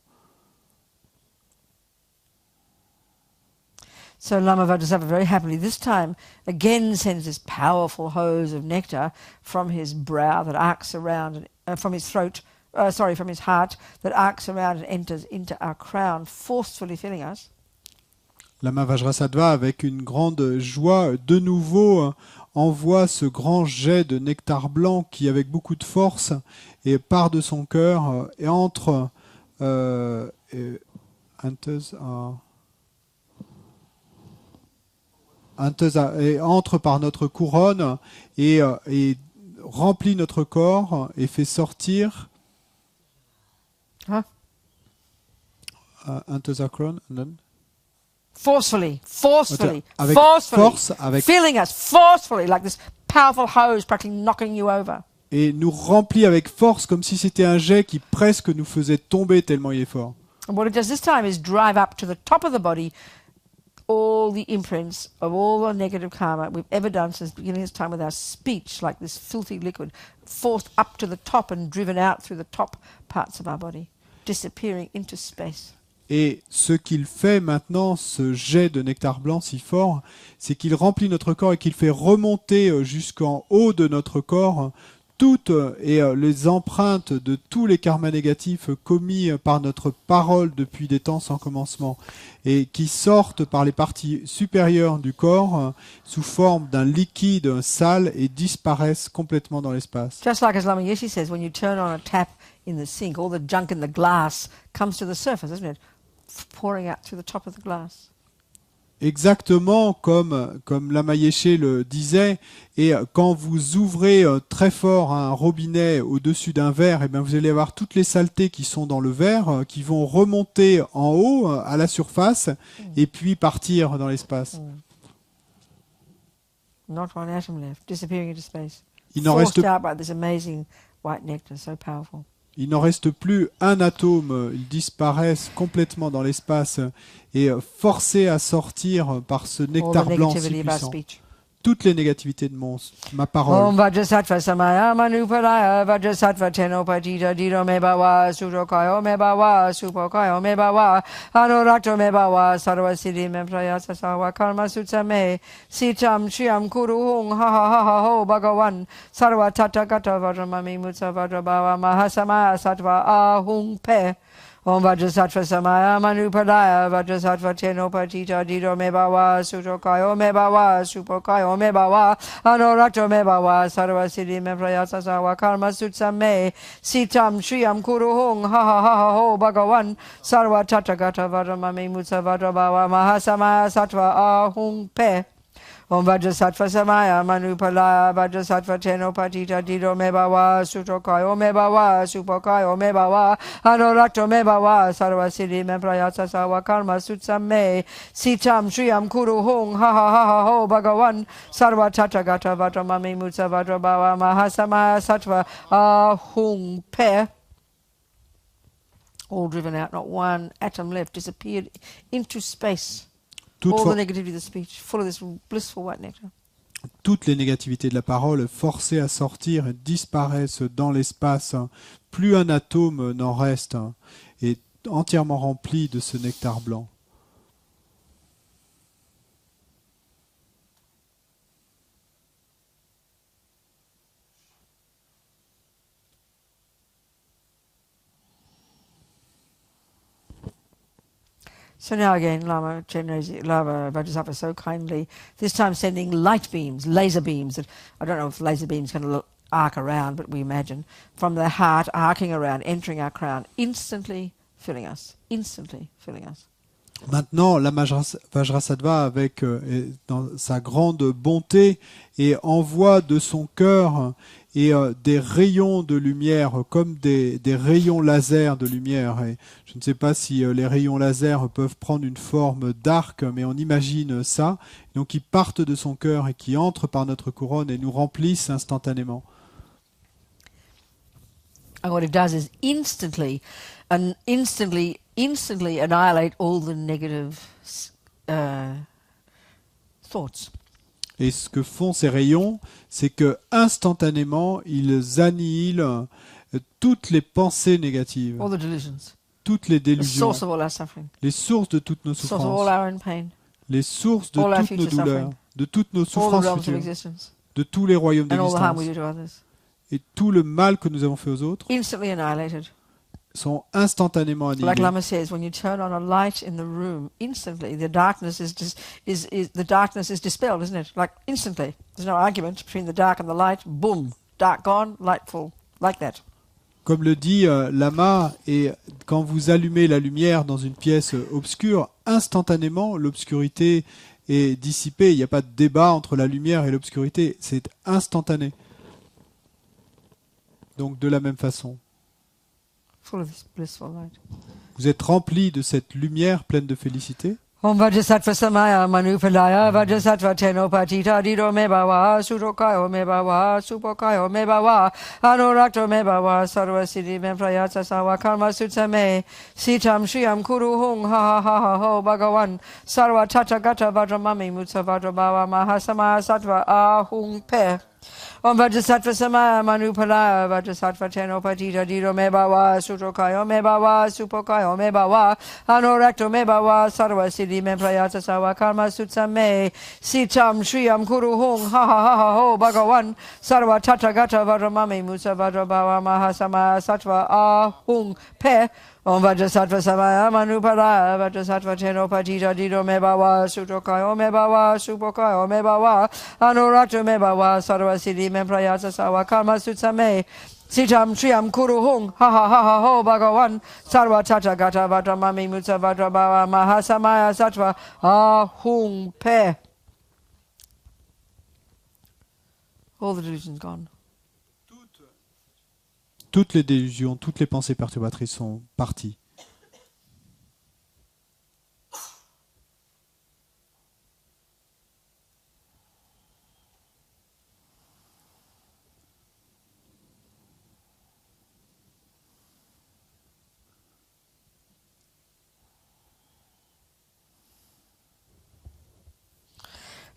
So Lama Vajrasattva very happily this time again sends this powerful hose of nectar from his brow that arcs around, from his throat, from his heart that arcs around and enters into our crown, forcefully filling us. Lama Vajrasattva, avec une grande joie, de nouveau envoie ce grand jet de nectar blanc qui, avec beaucoup de force, et part de son cœur et entre entre par notre couronne et remplit notre corps et fait sortir forcefully, avec force, avec filling us forcefully like this powerful hose practically knocking you over. Et nous remplit avec force comme si c'était un jet qui presque nous faisait tomber tellement il est fort. And what it does this time is drive up to the top of the body all the imprints of all the negative karma we've ever done since beginning this time with our speech, like this filthy liquid, forced up to the top and driven out through the top parts of our body, disappearing into space. Et ce qu'il fait maintenant, ce jet de nectar blanc si fort, c'est qu'il remplit notre corps et qu'il fait remonter jusqu'en haut de notre corps toutes les empreintes de tous les karmas négatifs commis par notre parole depuis des temps sans commencement et qui sortent par les parties supérieures du corps sous forme d'un liquide sale et disparaissent complètement dans l'espace. Just like as Lama Yeshe says, when you turn on a tap in the sink, all the junk in the glass comes to the surface, isn't it? Pouring out through the top of the glass. Exactement comme Lama Yeshe le disait, et quand vous ouvrez très fort un robinet au-dessus d'un verre, et bien vous allez avoir toutes les saletés qui sont dans le verre qui vont remonter en haut à la surface et puis partir dans l'espace. Not one atom left, disappearing into space. Il n'en Forced reste out by this amazing white nectar, so powerful. Il n'en reste plus un atome, ils disparaissent complètement dans l'espace et forcés à sortir par ce nectar blanc si puissant. Toutes les négativités de ma parole. Om Vajrasattva Samaya Manupalaya Vajrasattva Tenopatita Dido me bawa Sutokayo me bawa Supokayo me bawa Anurakto me bawa Sarva Siddhi me prayasa Sarva Karma Sutsame Sitam Shriyam Kuru Hung Ha Ha Ha Ha Ho Bhagavan Sarva Tata Gata Vajramami Mutsa Vajrabawa Mahasamaya Sattva Ahung Pe. Om Vajrasattva Samaya Manupalaya Vajrasattva Tenopatita Dido me bawa Sutokayo me bawa Supokayo me bawa Anurakto me bawa Sarva Siddhi me prayasa Sarva Karma Sutsame Sitam Shriyam Kuru Hung Ha Ha Ha Ha Ho Bhagavan Sarva Tata Gata Vajramami Mutsa Vajrabawa Mahasamaya Sattva Ahung Pe. Om Vajrasattva Samaya Manupalaya Vajrasattva Teno Patita Dido Mebawa Sutokayo Mebawa Supokayo Mebawa Anorakto Mebawa Sarva Siddhi Memprayatsa Sawa Karma Sutsame Sitam Shriyam Kuru Hung Ha Ha Ha Ha Ho Bhagavan Sarva Tathagata Vajramami Mutsa Vajrabhava Mahasamaya Sattva Ahung Pe. All driven out, not one atom left, disappeared into space. All the negativity of the speech, full of this blissful white nectar. Toutes les négativités de la parole forcées à sortir disparaissent dans l'espace. Plus un atome n'en reste, et entièrement rempli de ce nectar blanc. So now again, Lama Vajrasattva so kindly, this time sending light beams, laser beams, that I don't know if laser beams can arc around, but we imagine, from the heart, arcing around, entering our crown, instantly filling us, instantly filling us. Maintenant, la Vajrasattva, avec dans sa grande bonté, et envoie de son cœur et des rayons de lumière, comme des rayons laser de lumière. Et je ne sais pas si les rayons laser peuvent prendre une forme d'arc, mais on imagine ça. Donc ils partent de son cœur et qui entrent par notre couronne et nous remplissent instantanément. And what it does is instantly annihilate all the negative thoughts. Et ce que font ces rayons, c'est que instantanément, ils annihilent toutes les pensées négatives, all the delusions, toutes les the délusions, source of all our suffering, les sources de toutes nos the source of souffrances, all our own pain, les sources de all our toutes nos future douleurs, suffering, de toutes nos all the souffrances realms of futures, existence, de tous les royaumes and all the harm we d'existence, do to others. et tout le mal que nous avons fait aux autres Instantly annihilated. sont instantanément Like annihilés. Lama says, when you turn on a light in the room, instantly the darkness is dispelled, isn't it? Like instantly. There's no argument between the dark and the light. Boom, dark gone, light full, like that. Comme le dit Lama, et quand vous allumez la lumière dans une pièce obscure, instantanément l'obscurité est dissipée. Il n'y a pas de débat entre la lumière et l'obscurité, c'est instantané. Donc de la même façon, Full of this blissful light. vous êtes rempli de cette lumière pleine de félicité. Om Vajrasattva Samaya Manupalaya Vajrasattva Teno Patita Dido Mebawa Sutokayo Mebawa Supokayo Mebawa Anorakto Mebawa Sarva Siddhi Memprayatsa Sawa Karma Sutsame Sitam Shriyam Kuru Hung Ha Ha Ha Ha Ho Bhagavan Sarva Tathagata Vajramami Mutsa Vajrabhava Mahasamaya Sattva Ahung Pe. Om Vajrasattva Samaya Manupalaya Vajrasattva Teno Patita Dido Mebawa Sutokayo Mebawa Supokayo Mebawa Anorakto Mebawa Sarva Siddhi Memprayatsa Sawa Karma Sutsame Sitam Shriyam Kuru Hung Ha Ha Ha Ha Ho Bhagavan Sarva Tathagata Vajramami Mutsa Vajrabhava Mahasamaya Sattva Ahung Pe. Om Vajrasattva Samaya Manupalaya Vajrasattva Teno Patita Dido Mebawa Sutokayo Mebawa Supokayo Mebawa Anorakto Mebawa Sarva Siddhi Memprayatsa Sawa Karma Sutsame Sitam Shriyam Kuru Hung Ha Ha Ha Ha Ho Bhagavan Sarva Tathagata Vajramami Mutsa Vajrabhava Mahasamaya Sattva Ahung Pe. All the delusions gone. Toutes les délusions, toutes les pensées perturbatrices sont parties.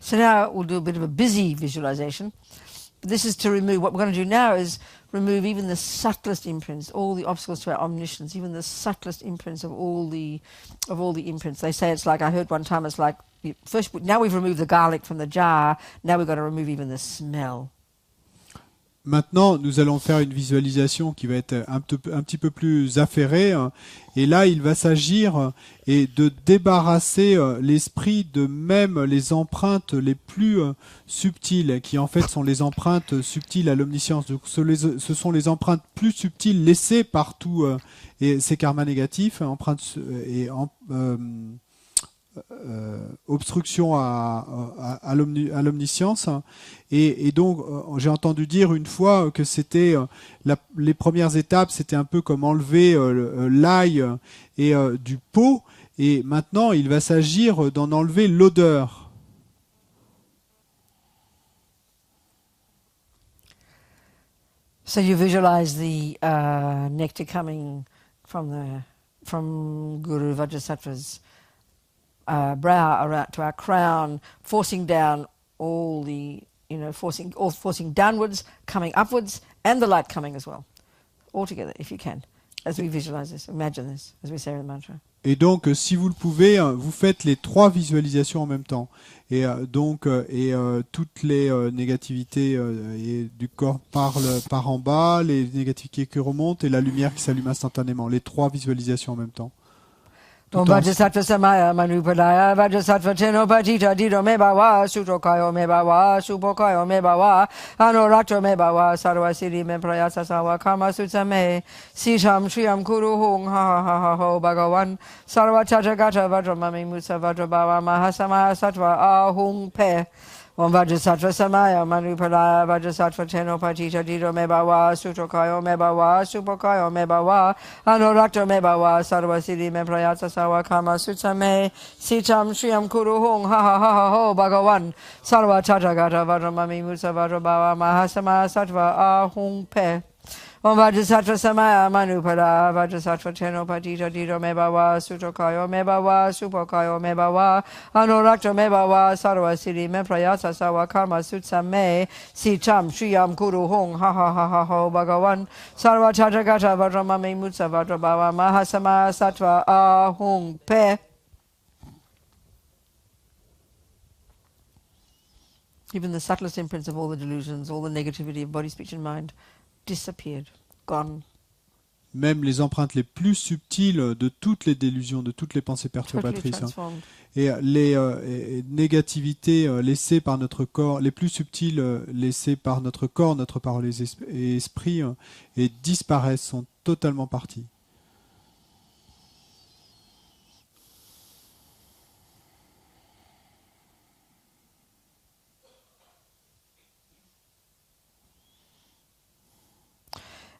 So now we'll do a bit of a busy visualization. This is to remove, what we're going to do now is remove even the subtlest imprints, all the obstacles to our omniscience, even the subtlest imprints of all the imprints. They say it's like, I heard one time, it's like, first, now we've removed the garlic from the jar, now we've got to remove even the smell. Maintenant, nous allons faire une visualisation qui va être un petit peu plus affairée. Et là, il va s'agir de débarrasser l'esprit de même les empreintes les plus subtiles, qui en fait sont les empreintes subtiles à l'omniscience. Donc, ce sont les empreintes plus subtiles laissées par tous ces karmas négatifs, obstruction à l'omniscience. Et donc, j'ai entendu dire une fois que c'était les premières étapes, c'était un peu comme enlever l'ail et du pot. Et maintenant, il va s'agir d'en enlever l'odeur. So you visualize the nectar coming from Guru Vajrasattva's brow around to our crown, forcing down all the, forcing downwards, coming upwards, and the light coming as well, all together, if you can, as we visualize this, imagine this, as we say in the mantra. Et donc, si vous le pouvez, vous faites les 3 visualisations en même temps. Et toutes les négativités du corps par en bas, les négativités qui remontent et la lumière qui s'allume instantanément. Les 3 visualisations en même temps. Om Vajrasattva Samaya Manupadaya Vajrasattva Chenopatita Dido Mebawa Sutokayo Mebawa Supokayo Mebawa Anorakto Mebawa Sarva Siddhi Me Prayasa Sawa Karma Sutsame Sisham Shriyam Kuru Hung Ha Ha Ha Ho Bhagavan Sarva Chachagata Vajramami Musa Vajrabawa Mahasama Sattva Ahung Pe Om Vajrasattva Samaya Manupadaya Vajrasattva Chenopatita Dido Mebawa Sutokayo Mebawa Supokayo Mebawa Anorakto Mebawa Sarva Siddhi Me Prayasa Sawa Karma Sutsame Sicham Shriyam Kuru Hung Ha Ha Ha Ho Bhagavan Sarva Chachagata Vajramami Musa Vajrabawa Mahasama Sattva Ahung Pe Om Vajrasattva Samaya Manupada Vajrasattva Chenopatita Dido Mebawa Sutokayo Mebawa Supokayo Mebawa Anorakto Mebawa Sarva Siddhi Me Prayasa Sawa Karma Sutsame Sicham Shriyam Kuru Hung Ha Ha Ha Ha Ho Bhagavan Sarva Chachagata Vajramami Mutsa Vajrabawa Mahasama Sattva Ahung Pe. Even the subtlest imprints of all the delusions, all the negativity of body, speech and mind disappeared, gone. Même les empreintes les plus subtiles de toutes les délusions, de toutes les pensées perturbatrices. Et les négativités laissées par notre corps, les plus subtiles laissées par notre corps, notre parole et esprit, et disparaissent, sont totalement parties.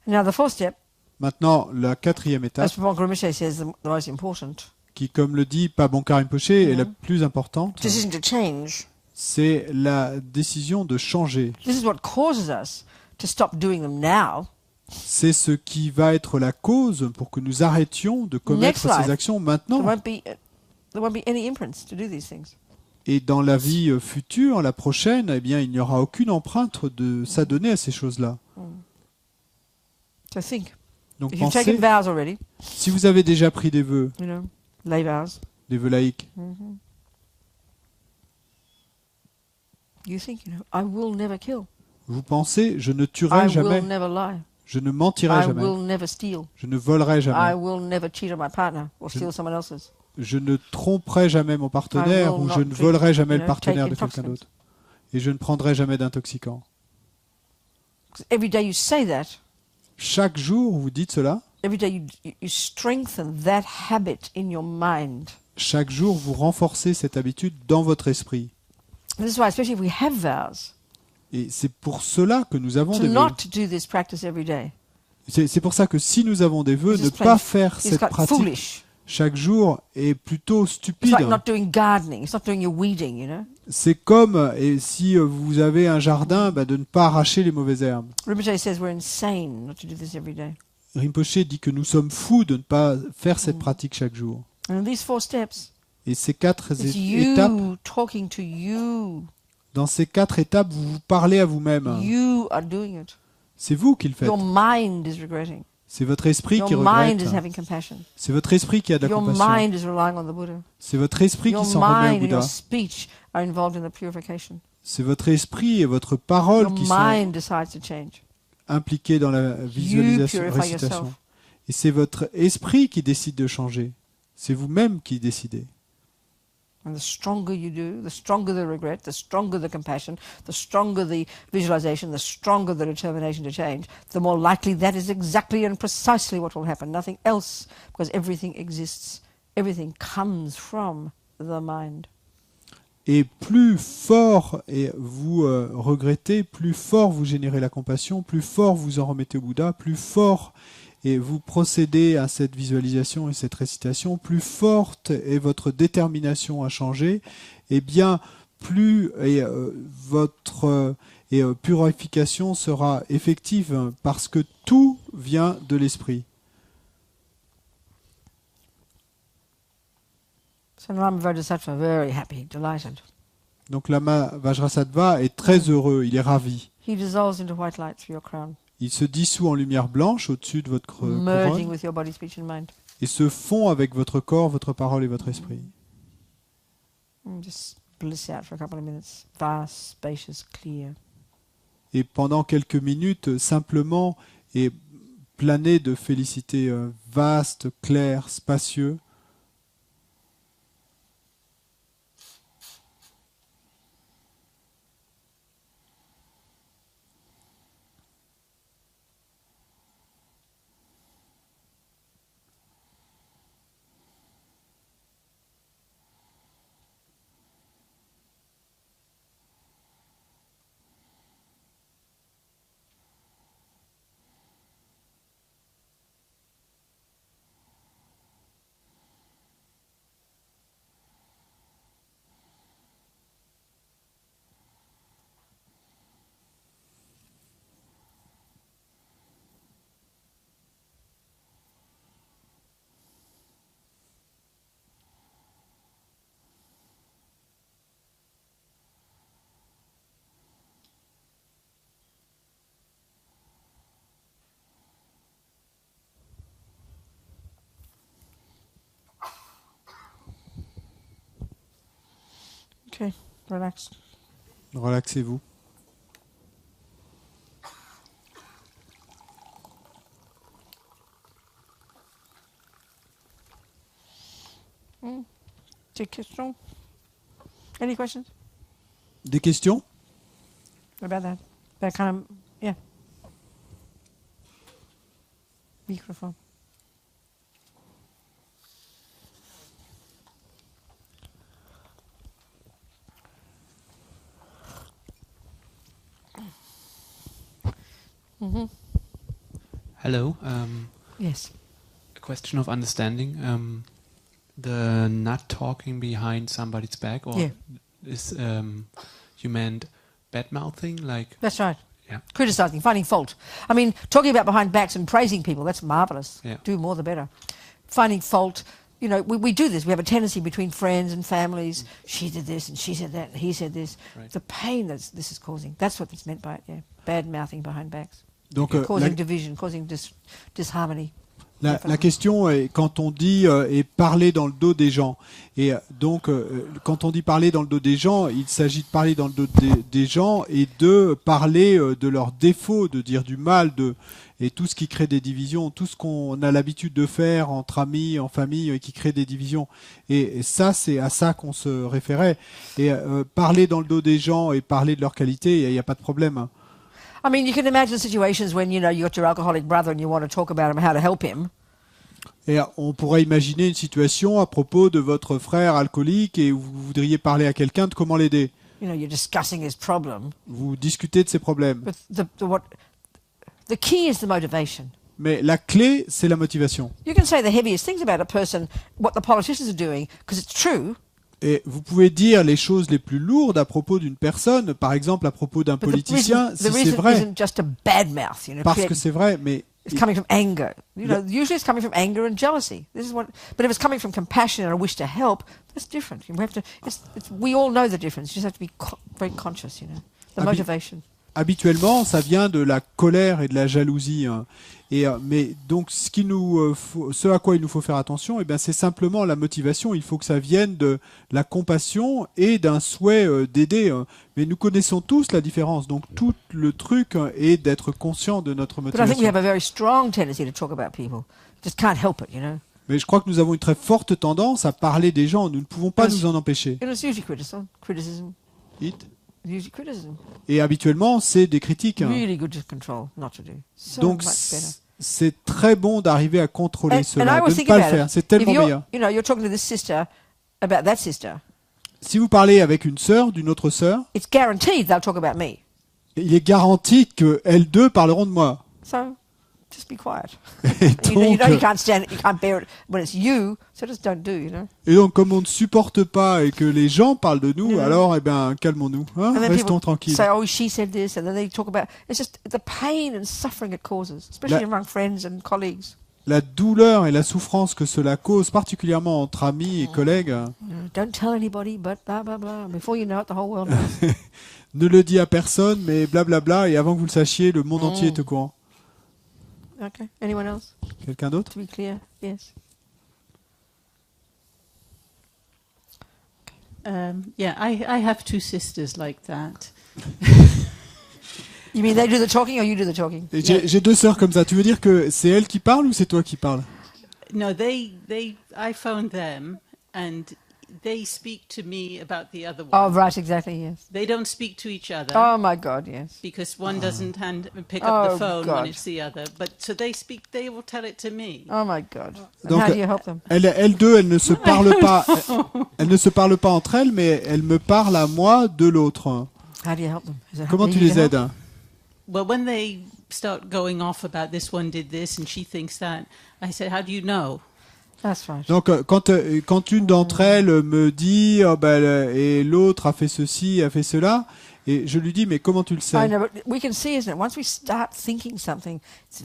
Now the fourth step, maintenant, la 4e étape, as Paul Rinpoche says, the most important, qui, comme le dit Pabongka Rinpoche, est la plus importante, decision to change. C'est la décision de changer. This is what causes us to stop doing them now. C'est ce qui va être la cause pour que nous arrêtions de commettre ces actions maintenant. There won't be any imprints to do these things. Et dans la vie future, la prochaine, eh bien, il n'y aura aucune empreinte de s'adonner à ces choses-là. So think. Donc If you've taken pensez, vows already, si vous avez déjà pris des vœux lay vows. Des vœux laïques, You think, I will never kill. vous pensez, je ne tuerai I jamais, will never lie. je ne mentirai I jamais, will never steal. je ne volerai I jamais, will never cheat on my partner or steal someone else's. je ne tromperai jamais mon partenaire I will ou je not ne drink, volerai jamais le take partenaire de quelqu'un intoxicants. d'autre. Et je ne prendrai jamais d'intoxicants. 'Cause every day you say that, Chaque jour, vous dites cela. every day you strengthen that habit in your mind. Chaque jour, vous renforcez cette habitude dans votre esprit. This is why, especially if we have vows, Et c'est pour cela que nous avons to des vœux. not do this practice every day C'est pour ça que si nous avons des vœux, This ne is pas plain- faire is cette quite pratique foolish. chaque jour est plutôt It's stupide. like not doing gardening. It's not doing your weeding, C'est comme, et si vous avez un jardin, de ne pas arracher les mauvaises herbes. Rinpoche says we're insane not to do this every day. Rinpoche dit que nous sommes fous de ne pas faire cette pratique chaque jour. And in these 4 steps, Et ces 4 it's étapes, you talking to you. dans ces 4 étapes, vous vous parlez à vous-même. You are doing it. C'est vous qui le faites. Your mind is regretting. C'est votre esprit qui Your mind is regrette. having compassion. C'est votre esprit qui a de la Your compassion. mind is relying on the Buddha. C'est votre esprit Your qui s'en remet au mind and your Bouddha. speech are involved in the purification. C'est votre esprit et votre parole Your qui sont mind decides to change. impliqués dans la visualisation, purify récitation. yourself. Et c'est votre esprit qui décide de changer. C'est vous-même qui décidez. And the stronger you do, the stronger the regret, the stronger the compassion, the stronger the visualization, the stronger the determination to change, the more likely that is exactly and precisely what will happen. Nothing else, because everything exists. Everything comes from the mind. Et plus fort et vous regrettez, plus fort vous générez la compassion, plus fort vous en remettez au Bouddha, plus fort et vous procédez à cette visualisation et cette récitation, plus forte est votre détermination à changer, et bien plus votre purification sera effective parce que tout vient de l'esprit. So Lama Vajrasattva, very happy, delighted. Donc Lama Vajrasattva est très heureux, il est ravi. He dissolves into white light through your crown, Il se dissout en lumière blanche au-dessus de votre merging couronne with your body, speech and mind. et se fond avec votre corps, votre parole et votre esprit. And just bliss out for a couple of minutes. Vast, spacious, clear. Et pendant quelques minutes, simplement et planer de félicité vaste, clair, spacieux. Okay, relax. Relaxez-vous. Des questions? Any questions Des questions? about that? That kind of, yeah. Microphone. Mm-hmm. Hello. Yes. A question of understanding. The not talking behind somebody's back, or Yeah. is you meant bad mouthing, like That's right. Yeah. Criticizing, finding fault. I mean, talking about behind backs and praising people, that's marvellous. Yeah. Do more the better. Finding fault, you know, we do this. We have a tendency between friends and families. She did this and she said that and he said this. Right. The pain that this is causing, that's what it's meant by it, yeah. Bad mouthing behind backs. Donc, Causing division, causing disharmony. la question est quand on dit et parler dans le dos des gens. Et donc, quand on dit parler dans le dos des gens, il s'agit de parler dans le dos des gens et de parler de leurs défauts, de dire du mal, et tout ce qui crée des divisions, tout ce qu'on a l'habitude de faire entre amis, en famille, qui crée des divisions. Et ça, c'est à ça qu'on se référait. Et parler dans le dos des gens et parler de leur qualité, il n'y a pas de problème. I mean, you can imagine situations when, you know, you got your alcoholic brother and you want to talk about him, how to help him. Et on pourrait imaginer une situation à propos de votre frère alcoolique et vous voudriez parler à quelqu'un de comment l'aider. You know, you're discussing his problem. Vous discutez de ses problèmes. But the key is the motivation. Mais la clé, c'est la motivation. You can say the heaviest things about a person, what the politicians are doing, because it's true. Et vous pouvez dire les choses les plus lourdes à propos d'une personne, par exemple à propos d'un But politicien, the si c'est reason vrai, isn't just a bad mouth, you know. parce que c'est vrai, mais It's coming from anger. You know, usually it's coming from anger and jealousy. This is what. But if it's coming from compassion and a wish to help, that's different. We have to. We all know the difference. You just have to be very conscious. You know, the motivation. habituellement, ça vient de la colère et de la jalousie. Hein. Mais donc, ce à quoi il nous faut faire attention, c'est simplement la motivation. Il faut que ça vienne de la compassion et d'un souhait d'aider. Mais nous connaissons tous la différence. Donc, tout le truc est d'être conscient de notre But I think we motivation. have a very strong tendency to talk about people. Just can't help it, you know. Mais je crois que nous avons une très forte tendance à parler des gens. Nous ne pouvons pas nous en empêcher. And it's usually criticism. It. Usually criticism. Et habituellement, c'est des critiques. Hein. Really good to control, not to do. So Donc, much better. c'est très bon d'arriver à contrôler And I cela, was de ne thinking pas le about faire. it. C'est tellement If meilleur. you're talking to this sister, about that sister, Si vous parlez avec une sœur d'une autre sœur, it's guaranteed they'll talk about me. il est garanti que elles deux parleront de moi. So just be quiet. Et You know you donc, can't stand it, you can't bear it when it's you, so just don't do, you know. comme on ne supporte pas et que les gens parlent de nous, alors calmons-nous, hein, And then restons people tranquilles. say, oh, she said this, and then they talk about, it's just the pain and suffering it causes, especially among friends and colleagues. La douleur et la souffrance que cela cause, particulièrement entre amis et collègues, Don't tell anybody, but blah, blah, blah. Before you know it, the whole world knows. ne le dit à personne, mais blablabla, et avant que vous le sachiez, le monde entier est au courant. Okay. Anyone else? Quelqu'un d'autre? To be clear, yes. Yeah, I have two sisters like that. You mean they do the talking or you do the talking? Et j'ai deux sœurs comme ça. Tu veux dire que c'est elles qui parlent ou c'est toi qui parles? No, I phoned them and they speak to me about the other one. Oh, right, exactly, yes. They don't speak to each other Oh, my God, yes. because one doesn't pick up the Oh, phone God. when it's the other. But so they will tell it to me. Oh, my God. And Donc, how do you help them? Elles deux, elles ne se parlent pas. Elles ne se parlent pas entre elles, mais elles me parlent à moi de l'autre. How do you help them? Is it Comment tu easy les to help? aides? Well, when they start going off about this one did this and she thinks that, I said, how do you know? That's right. Donc, quand une d'entre elles me dit, et l'autre a fait ceci, a fait cela, et je lui dis, mais comment tu le I sais? know, but we can see, isn't it? Once we start thinking something, it's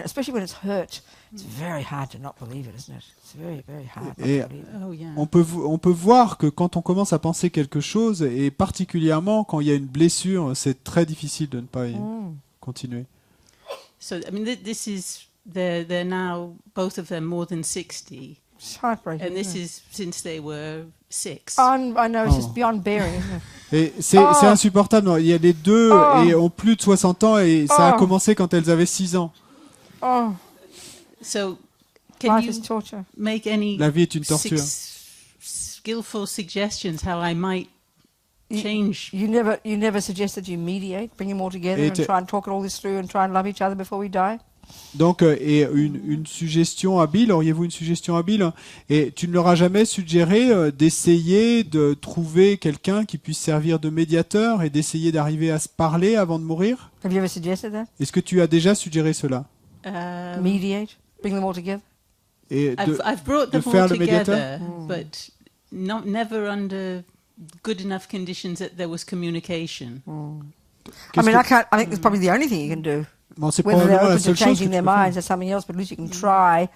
especially when it's hurt, it's very hard to not believe it, isn't it? It's very, very hard not Et- to believe it. Oh, yeah. On peut voir que quand on commence à penser quelque chose, et particulièrement quand il y a une blessure, c'est très difficile de ne pas y continuer. So, I mean, this is, they're now, both of them, more than 60. It's heartbreaking. And this isn't it? is since they were 6. I know, it's Oh. just beyond bearing, isn't it? Et c'est Oh. c'est insupportable. Non, il y a les deux Oh. et ont plus de 60 ans et ça a Oh. commencé quand elles avaient 6 ans. Oh, So, can life you is torture. make any La vie est une torture. skillful suggestions how I might change? You never suggest that you mediate, bring them all together Et and try and talk all this through and try and love each other before we die? Donc, et une suggestion habile, auriez-vous une suggestion habile? Et tu ne leur as jamais suggéré d'essayer de trouver quelqu'un qui puisse servir de médiateur et d'essayer d'arriver à se parler avant de mourir? Have you ever suggested that? Est-ce que tu as déjà suggéré cela? Mediate, bring them all together? Et I've brought de them faire all le médiateur? together, but never under good enough conditions that there was communication. I qu'est-ce mean, que- I think that's probably the only thing you can do. Bon, c'est Whether they're probablement la open to seule chose que changing tu their peux faire. minds, that's something else, but at least you can try.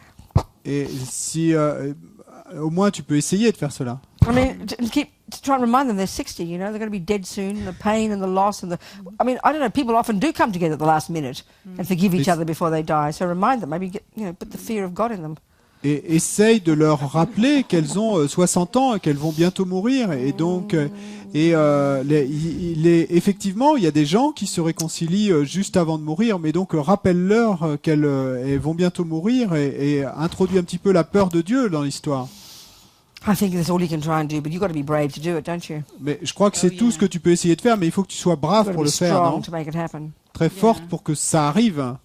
Et si au moins tu peux essayer de faire cela. I mean, to try and remind them they're 60, you know, they're going to be dead soon, the pain and the loss and the... I mean, I don't know, people often do come together at the last minute and forgive each It's- other before they die. So remind them, maybe, put the fear of God in them. Et essaye de leur rappeler qu'elles ont 60 ans et qu'elles vont bientôt mourir. Et donc, effectivement, il y a des gens qui se réconcilient juste avant de mourir, mais donc rappelle-leur qu'elles vont bientôt mourir et introduis un petit peu la peur de Dieu dans l'histoire. I think that's all you can try and do, but you've got to be brave to do it, don't you? Mais je crois que c'est tout ce que tu peux essayer de faire, mais il faut que tu sois brave You've got pour to le be faire, strong non? to make it happen. Très forte pour que ça arrive.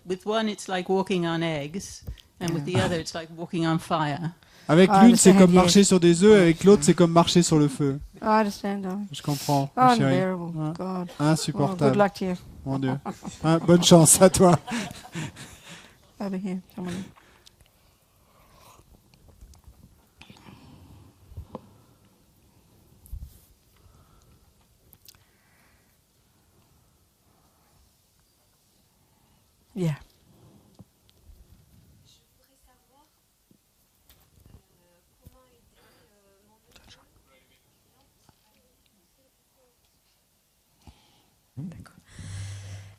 With one, it's like walking on eggs, and with the other, it's like walking on fire. Avec Ah, l'une, c'est understand, comme yes. marcher sur des œufs, avec l'autre, c'est comme marcher sur le feu. I understand, darling. Je comprends, ma chérie. Unbearable, Ouais. God. Oh, good Insupportable, luck to you. mon Dieu. Hein, bonne chance à toi. Over here, someone. Yeah.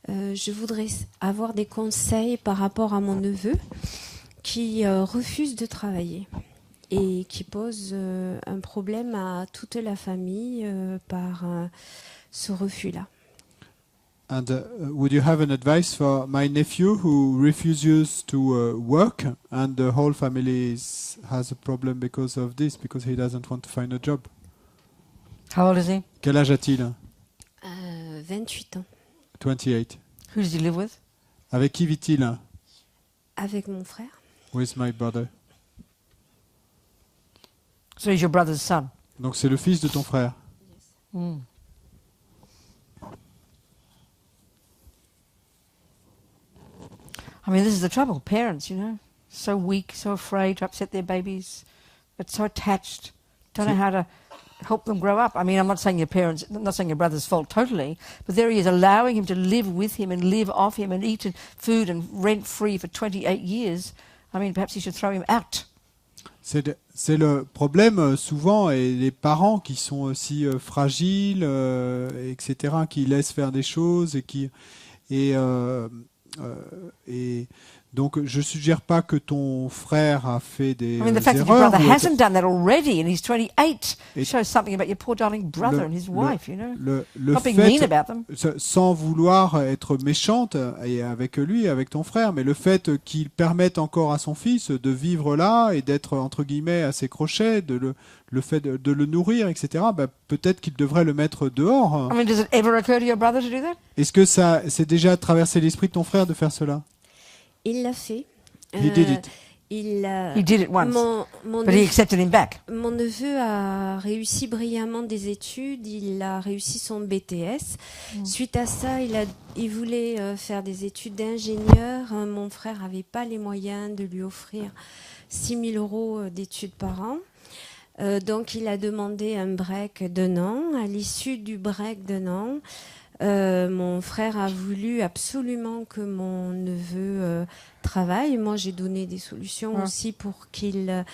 Je voudrais avoir des conseils par rapport à mon neveu qui refuse de travailler et qui pose un problème à toute la famille par ce refus-là. And would you have an advice for my nephew who refuses to work and the whole family has a problem because of this, because he doesn't want to find a job? How old is he? Quel âge a-t-il? 28 ans. 28. Who does he live with? Avec qui vit-il? Avec mon frère. With my brother. So he's your brother's son. Donc c'est le fils de ton frère. Mm. I mean, this is the trouble. Parents, you know, so weak, so afraid to upset their babies, but so attached. Don't know how to help them grow up. I mean, I'm not saying your parents, not saying your brother's fault totally, but there he is, allowing him to live with him and live off him and eat food and rent free for 28 years. I mean, perhaps he should throw him out. C'est le problème souvent, et les parents qui sont aussi fragiles, etc., qui laissent faire des choses et donc je suggère pas que ton frère a fait des I mean, the fact that your erreurs. brother hasn't done that already and he's 28 shows something about your poor darling brother and his wife, you know. Le Not being mean fait, about them. sans vouloir être méchante et avec lui, avec ton frère, mais le fait qu'il permette encore à son fils de vivre là et d'être entre guillemets à ses crochets, le fait de le nourrir, etc., bah, peut-être qu'il devrait le mettre dehors. I mean, does it ever occur to your brother to do that? Est-ce que ça c'est déjà traversé l'esprit de ton frère de faire cela? Il l'a fait. He did it. He did it once, mon but he accepted him back. Mon neveu a réussi brillamment des études, il a réussi son BTS. Suite à ça, il voulait faire des études d'ingénieur. Mon frère n'avait pas les moyens de lui offrir 6 000 € d'études par an. Donc il a demandé un break d'1 an. À l'issue du break d'1 an, mon frère a voulu absolument que mon neveu travaille. Moi, j'ai donné des solutions aussi pour qu'il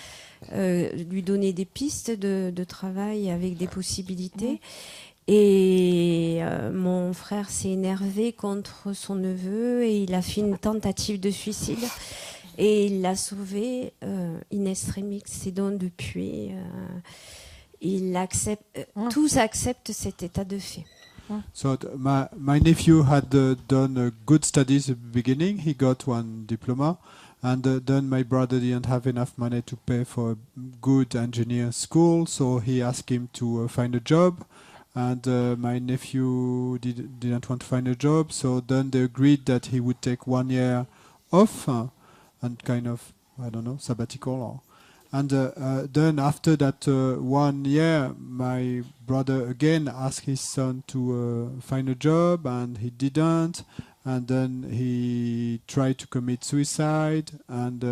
lui donner des pistes de travail avec des possibilités. Et mon frère s'est énervé contre son neveu et il a fait une tentative de suicide. Et il l'a sauvé in extremis. Et donc depuis, tous acceptent cet état de fait. So my nephew had done good studies at the beginning. He got one diploma, and then my brother didn't have enough money to pay for a good engineer school, so he asked him to find a job. And my nephew didn't want to find a job, so then they agreed that he would take 1 year off and kind of, I don't know, sabbatical. And then after that 1 year, my brother again asked his son to find a job, and he didn't. And then he tried to commit suicide, and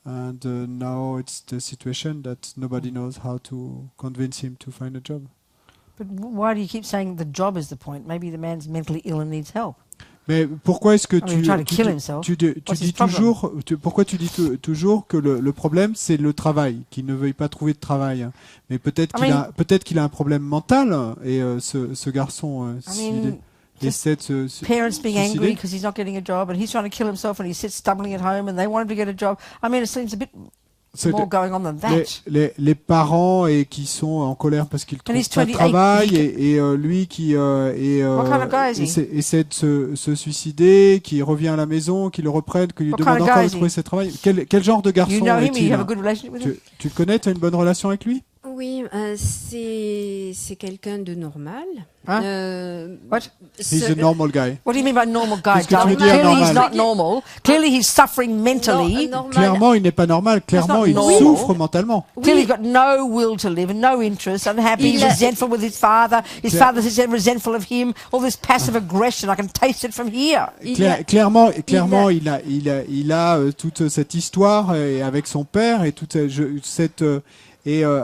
now it's the situation that nobody knows how to convince him to find a job. But why do you keep saying the job is the point? Maybe the man's mentally ill and needs help. Mais pourquoi est-ce que pourquoi tu dis toujours que le problème c'est le travail, qu'il ne veuille pas trouver de travail? Mais peut-être qu'il a un problème mental, et ce garçon s'il essaie de se parents being angry suicider. because he's not getting a job and he's trying to kill himself and he sits stumbling at home and they want him to get a job. I mean, it seems a bit more going on than that. Les parents qui sont en colère parce qu'ils trouvent pas de travail, et lui qui essaie de se suicider, qui revient à la maison, qui le reprenne, qui lui demande encore de trouver ce travail. Quel genre de garçon est-il? Tu le connais? Tu as une bonne relation avec lui? Oui, c'est quelqu'un de normal. What? He's a normal guy. What do you mean by normal guy? Clearly he's not normal. Clearly he's suffering mentally. Clairement, il n'est pas normal. Clairement, il souffre mentalement. Clearly, he's got no will to live, no interest, unhappy, he's resentful with his father. His father's resentful of him. All this passive aggression, I can taste it from here. Clairement, il a toute cette histoire avec son père et toute cette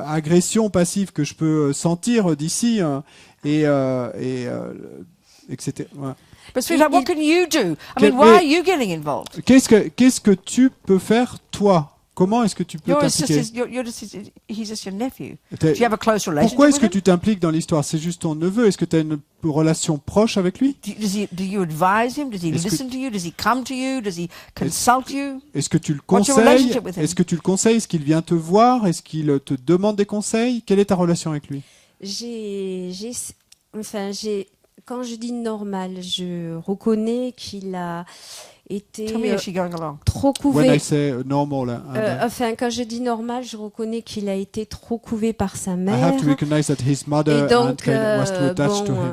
agression passive que je peux sentir d'ici, etc. Ouais. But sweetheart, what can you do? I mean, why are you getting involved? Qu'est-ce que tu peux faire, toi? Comment est-ce que tu peux t'impliquer? He's just your nephew. Do you have a close relationship Pourquoi est-ce with que him? tu t'impliques dans l'histoire? C'est juste ton neveu. Est-ce que tu as une relation proche avec lui? Do you advise him? Does he listen to you? Does he come to you? Does he consult you? Est-ce que tu le What's your conseilles? relationship with him? Est-ce que tu le conseilles? Est-ce qu'il vient te voir? Est-ce qu'il te demande des conseils? Quelle est ta relation avec lui? Quand je dis normal, je reconnais qu'il a été trop couvé. When I say normal, Quand je dis normal, je reconnais qu'il a été trop couvé par sa I mère. have to recognize that his mother donc, was too attached to him.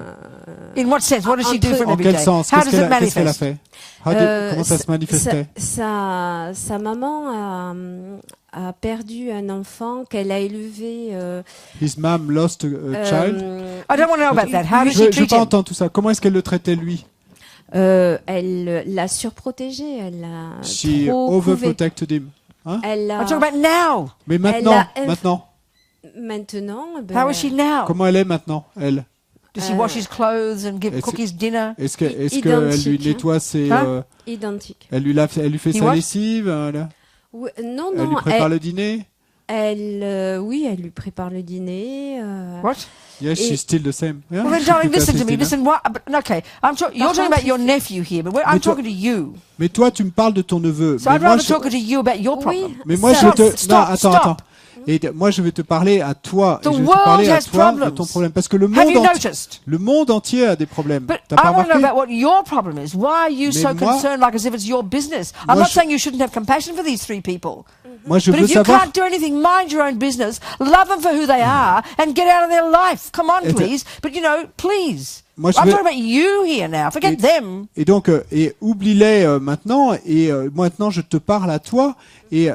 In what sense? What does she do for him En every quel day? sens? How does it Qu'est-ce qu'elle a manifest? fait? Comment ça se manifestait? Sa maman a perdu un enfant qu'elle a élevé. His mom lost a child. I don't want to know about that. How did Je she veux treat pas him? entendre tout ça. Comment est-ce qu'elle le traitait lui? Elle l'a surprotégé, elle l'a She trop couvé. overprotected him. Hein? Elle I'm l'a talking about now. Mais maintenant, Elle a- maintenant, maintenant. How is she now? comment elle est maintenant, elle? Does she wash his clothes and give Est-ce- cook his dinner? Est-ce qu'elle Identique, lui hein. nettoie ses, Hein? Identique. elle lui fait He sa what? lessive, Non, elle lui non. prépare le dîner? Oui, elle lui prépare le dîner. What? Yes, Et- she's still the same. Yeah, Well, then, she darling, prepares listen his to me. dinner. Listen, what? Okay, you're talking about your nephew here, but I'm Mais toi- talking to you. Mais toi, tu me parles de ton neveu. So Mais I'd moi, rather je- talk to you about your Oui, problem. Mais moi, ça- je vais te... Stop, non, attends, stop. attends. Et moi, je vais te parler à toi. The Et je vais te world parler à has toi de problems. ton problème. Parce que le Have you monde, noticed? le monde entier a des problèmes. But T'as pas I want to know remarqué? about what your problem is. Why are you Mais so moi- concerned, like as if it's your business? I'm Moi, not je- saying you shouldn't have compassion for these three people. Moi, je But veux if you savoir... can't do anything, mind your own business, love them for who they are, and get out of their life. Come on, Et- please. But you know, please. Moi, je I'm veux- talking about you here now. Forget Et- them. Et donc, et oublie-les maintenant, et maintenant je te parle à toi. Et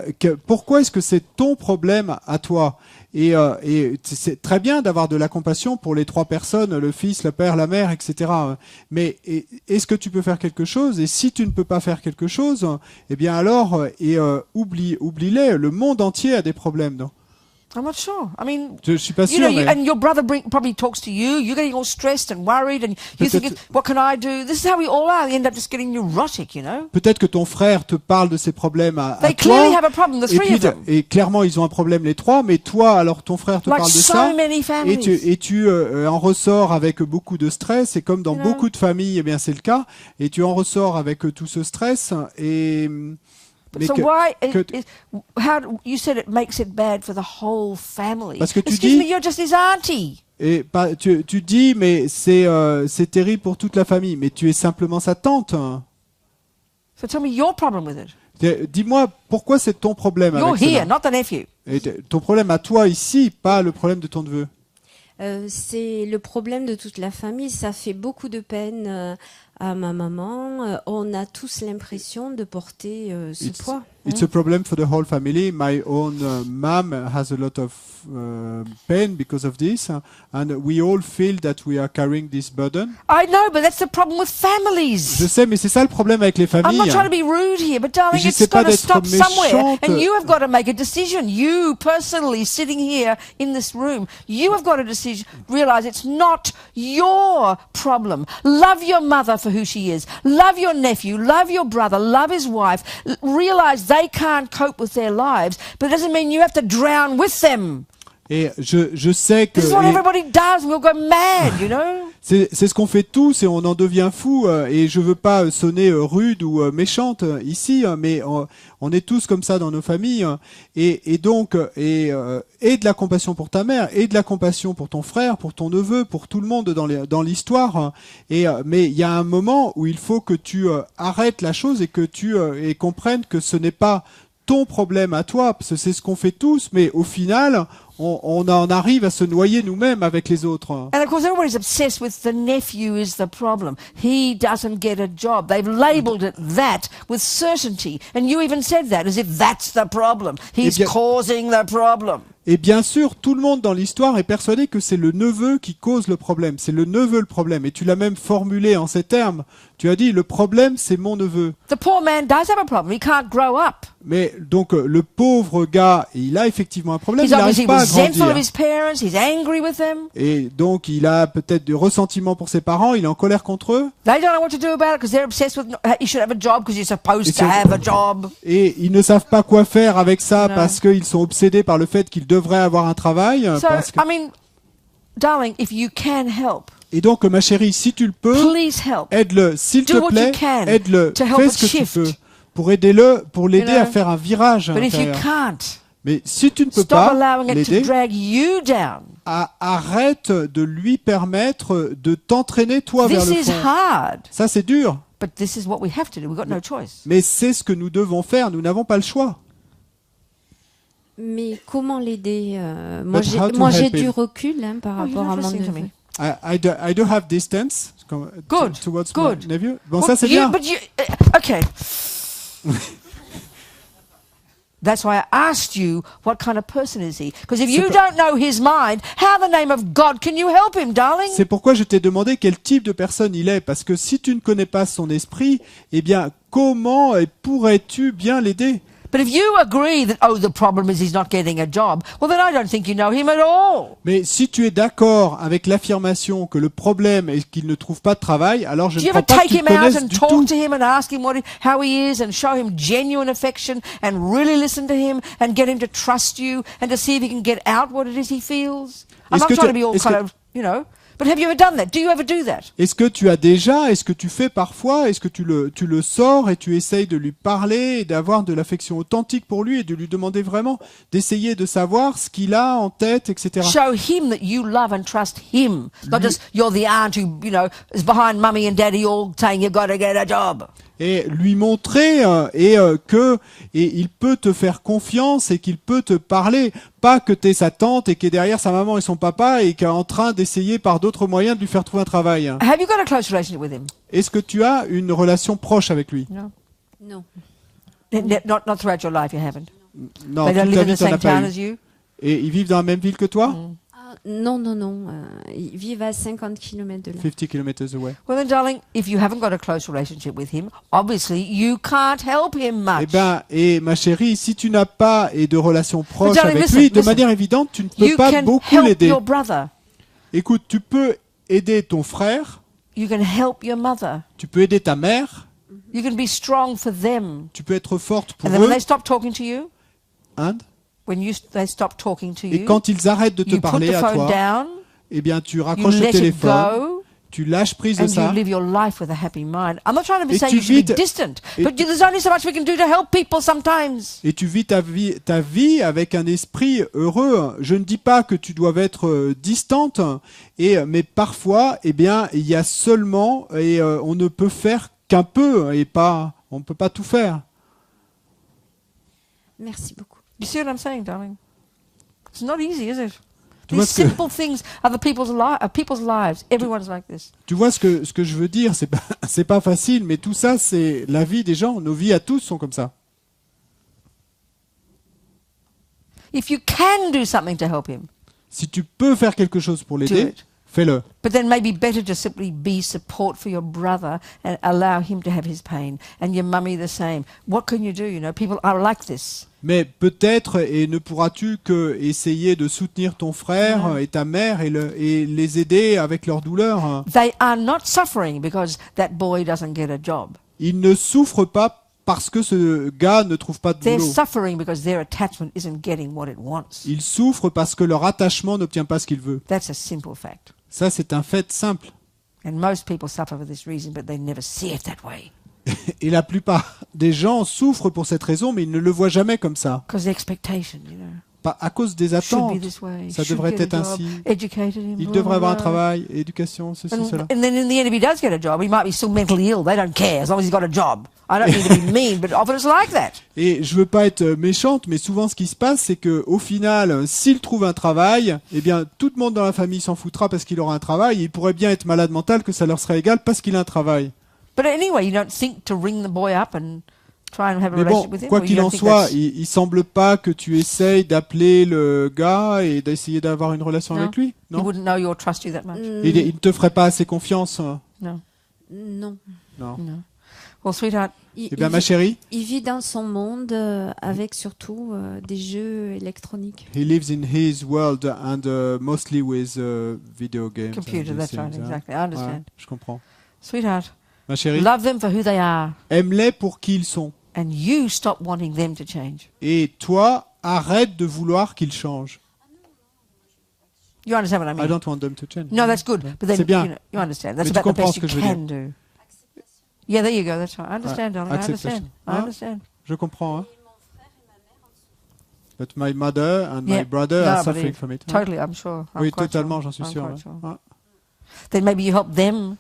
pourquoi est-ce que c'est ton problème à toi? Et c'est très bien d'avoir de la compassion pour les trois personnes, le fils, le père, la mère, etc. Mais est-ce que tu peux faire quelque chose? Et si tu ne peux pas faire quelque chose, eh bien alors, oublie-les. Le monde entier a des problèmes. Donc. I'm not sure. I mean, Je suis pas you sûr, know, mais and your brother probably talks to you. You're getting all stressed and worried, and you're Peut-être- thinking, "What can I do?" This is how we all are. We end up just getting neurotic, you know. peut-être que ton frère te parle de ses problèmes à They toi. clearly have a problem, the Et, three puis, of them, et clairement, ils ont un problème les trois, mais toi, alors ton frère te like parle de so ça, many families. et tu en ressors avec beaucoup de stress, et comme dans You know. beaucoup de familles, eh bien c'est le cas, et tu en ressors avec tout ce stress, et mais So que- why? que- You said it makes it bad for the whole family. Parce que tu Excuse dis- me, you're just his auntie. et tu dis, mais c'est terrible pour toute la famille, mais tu es simplement sa tante. So tell me your problem with it. Dis-moi, pourquoi c'est ton problème You're avec here, cela? not the nephew. Et ton problème à toi ici, pas le problème de ton neveu. C'est le problème de toute la famille. Ça fait beaucoup de peine à ma maman. On a tous l'impression de porter ce poids. It's a problem for the whole family. My own mom has a lot of pain because of this, and we all feel that we are carrying this burden. I know, but that's the problem with families. Je sais, mais c'est ça le problème avec les I'm not familles. trying to be rude here, but darling, Je it's sais pas got to d'être stop somewhere. méchante. And you have got to make a decision. You personally sitting here in this room, you have got to realize it's not your problem. Love your mother for who she is. Love your nephew. Love your brother. Love his wife. Realize they can't cope with their lives, but it doesn't mean you have to drown with them. Et je sais que This is what et everybody does. We'll go mad, you know. c'est ce qu'on fait tous et on en devient fou. Et je veux pas sonner rude ou méchante ici, mais on est tous comme ça dans nos familles. Et donc et de la compassion pour ta mère, et de la compassion pour ton frère, pour ton neveu, pour tout le monde dans l'histoire. Mais il y a un moment où il faut que tu arrêtes la chose et que tu comprennes que ce n'est pas ton problème à toi, parce que c'est ce qu'on fait tous, mais au final, on en arrive à se noyer nous-mêmes avec les autres. And of course, everybody's obsessed with the nephew is the problem. He doesn't get a job. They've labelled it that with certainty. And you even said that as if that's the problem. He's bien- causing the problem. Et bien sûr, tout le monde dans l'histoire est persuadé que c'est le neveu qui cause le problème. C'est le neveu le problème. Et tu l'as même formulé en ces termes. Tu as dit, le problème, c'est mon neveu. The poor man does have a problem. He can't grow up. Mais donc, le pauvre gars, il a effectivement un problème. He's Il n'arrive obviously pas à resentful of grandir. his parents. He's angry with them. Et donc, il a peut-être du ressentiment pour ses parents. Il est en colère contre eux. They don't know what to do about it because they're obsessed with you should have a job because you're supposed It's to a- have a job. Et ils ne savent pas quoi faire avec ça Non. parce qu'ils sont obsédés par le fait qu'ils devraient avoir un travail. So, parce que- I mean, darling, if you can help, Et donc, ma chérie, si tu le peux, please help. aide-le, s'il Do te what plaît, you can aide-le, to help fais it ce que tu shift. peux pour aider-le, pour l'aider You know, à faire un virage But if you intérieur. can't, Mais si tu ne peux stop pas allowing it to l'aider, drag you down. arrête de lui permettre de t'entraîner toi vers This le is fond. hard, Ça, c'est dur, but this is what we have to do. We've got no choice. mais c'est ce que nous devons faire. Nous n'avons pas le choix. Mais comment l'aider Moi, But how to j'ai help du him? recul par Oh, you're rapport not à mon listening to neveu. me. I do have distance Good, towards good. my nephew. Bon, Well, ça c'est you- bien. But you, okay. That's why I asked you, what kind of person is he? Because if C'est you pas- don't know his mind, how in the name of God can you help him, darling? C'est pourquoi je t'ai demandé quel type de personne il est, parce que si tu ne connais pas son esprit, eh bien, comment pourrais-tu bien l'aider? But if you agree that, oh, the problem is he's not getting a job, well, then I don't think you know him at all. Mais si tu es d'accord avec l'affirmation que le problème est qu'il ne trouve pas de travail, alors je Do ne you crois ever pas que take tu him le out connaisses and du talk tout. to him and ask him how he is and show him genuine affection and really listen to him and get him to trust you and to see if he can get out what it is he feels? I'm Est-ce not que trying to tu- be all est-ce kind que- of, you know, but have you ever done that? Do you ever do that? Est-ce que tu as déjà, est-ce que tu fais parfois, est-ce que tu le sors et tu essayes de lui parler et d'avoir de l'affection authentique pour lui et de lui demander vraiment, d'essayer de savoir ce qu'il a en tête, etc. Show him that you love and trust him, not just you're the aunt who, you know, is behind mummy and daddy all saying you've got to get a job. Et lui montrer que il peut te faire confiance et qu'il peut te parler, pas que t'es sa tante et qui est derrière sa maman et son papa et qui est en train d'essayer par d'autres moyens de lui faire trouver un travail. Have you got a close relationship with him? Est-ce que tu as une relation proche avec lui? No. Non. Not throughout your life, you haven't. Non, They don't toute live ta in vie the t'en as same pas town eu. as you? Et ils vivent dans la même ville que toi? Ah, non. Ils vivent à 50 km de là. 50 km away. Well then, darling, if you haven't got a close relationship with him, obviously you can't help him much. Eh ben, et ma chérie, si tu n'as pas de relation proche darling, avec listen, lui, de listen. manière évidente, tu ne peux You pas can beaucoup help l'aider. your brother. Écoute, tu peux aider ton frère, You can help your mother. tu peux aider ta mère, You can be strong for them. tu peux être forte pour And then when eux, they stop talking to you, hein, they stop talking to et you, quand ils arrêtent de te you put parler the à phone toi, down, eh bien, tu you raccroches le let it téléphone, go, tu lâches prise de and you ça, live your life with a happy mind. I'm not trying to be Et saying tu you should be vis- distant, et but tu- there's only so much we can do to help people sometimes. et tu vis ta vie avec un esprit heureux. Je ne dis pas que tu dois être distante, mais parfois, eh bien, il y a seulement, on ne peut faire qu'un peu, et pas, on ne peut pas tout faire. Merci beaucoup. You see what I'm saying, darling? It's not easy, is it? Tu vois These ce que- simple things are people's lives. Everyone's like this. Tu vois ce que je veux dire, c'est pas facile, mais tout ça, c'est la vie des gens. Nos vies à tous sont comme ça. If you can do something to help him, Si tu peux faire quelque chose pour do l'aider, it. fais-le. But then maybe better to simply be support for your brother and allow him to have his pain. And your mummy the same. What can you do? You know, people are like this. Mais peut-être, et ne pourras-tu que essayer de soutenir ton frère et ta mère et les aider avec leur douleur. They are not suffering because that boy doesn't get a job. Ils ne souffrent pas parce que ce gars ne trouve pas de They're boulot. suffering because their attachment isn't getting what it wants. Ils souffrent parce que leur attachement n'obtient pas ce qu'il veut. That's a simple fact. Ça, c'est un fait simple. And most people suffer for this reason, but they never see it that way. Et la plupart des gens souffrent pour cette raison, mais ils ne le voient jamais comme ça. Because the expectation, you know, Pas à cause des should attentes. be this way. Ça should devrait get a être job, ainsi. educated him, Il blah, devrait avoir un blah. travail, éducation, ceci, cela. And then in the end, if he does get a job, he might be still mentally ill. They don't care as long as he's got a job. I don't mean to be mean, but often it's like that. Et je veux pas être méchante, mais souvent ce qui se passe, c'est que au final, s'il trouve un travail, eh bien tout le monde dans la famille s'en foutra parce qu'il aura un travail. Et il pourrait bien être malade mental que ça leur serait égal parce qu'il a un travail. But anyway, you don't think to ring the boy up and try and have a Mais bon, relationship with him? quoi or you qu'il don't en think soit, that's- il semble pas que tu essayes d'appeler le gars et d'essayer d'avoir une relation Non. avec lui, he non? wouldn't know you or trust you that much. Il ne te ferait pas assez confiance, No, Non. non? no. Well, sweetheart, Eh bien, ma chérie, Il vit dans son monde avec surtout des jeux électroniques. he lives in his world and mostly with video games. and computer, these that's right, things, hein. exactly. I understand. Ouais, je comprends. Sweetheart, Ma chérie, love them for who they are, aime-les pour qui ils sont. and you stop wanting them to change. Et toi, arrête de vouloir qu'ils changent. You understand what I I mean? don't want them to change. No, that's good. But then C'est bien. you understand. That's Mais tu about the comprends best ce you que je veux can do. Yeah, there you go. That's right. I understand, darling. I acceptation. understand. I Hein? understand. Je comprends. Hein? But my mother and my Yeah. brother No, are but suffering it- from it. hein. Totally, I'm sure. I'm Oui, quite totalement, sure. j'en suis I'm sûr. quite hein. sure. Hein. Then maybe you help them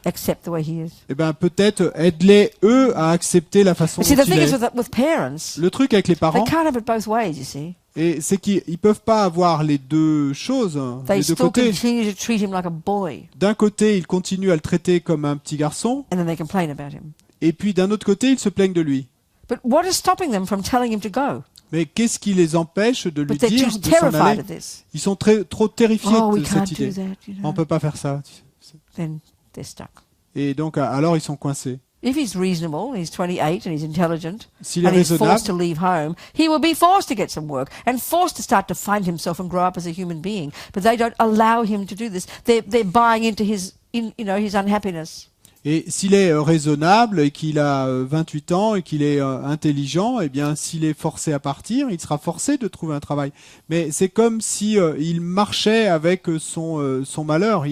accept the way he is. Eh ben, peut-être aide-les eux à accepter la façon But see, dont the il thing is est. with parents, Le truc avec les they parents, can't have it both ways, you see. et c'est qu'ils peuvent pas avoir les deux choses, They les deux still côtés. continue to treat him like a boy, D'un côté, ils continuent à le traiter comme un petit garçon, and then they complain about him. et puis d'un autre côté, ils se plaignent de lui. But what is stopping them from telling him to go? Mais qu'est-ce qui les empêche de lui But they're dire too de s'en terrified aller? of this. Ils sont trop terrifiés Oh, we de can't cette do idée. that, you know. On peut pas faire ça. Then they're stuck. Et donc alors ils sont coincés. If he's reasonable, he's 28 and he's intelligent, S'il est and he's raisonnable, forced to leave home, he will be forced to get some work and forced to start to find himself and grow up as a human being. But they don't allow him to do this. They're buying into his unhappiness. et s'il est raisonnable et qu'il a 28 ans et qu'il est intelligent, eh bien s'il est forcé à partir, il sera forcé de trouver un travail. Mais c'est comme si il marchait avec son malheur.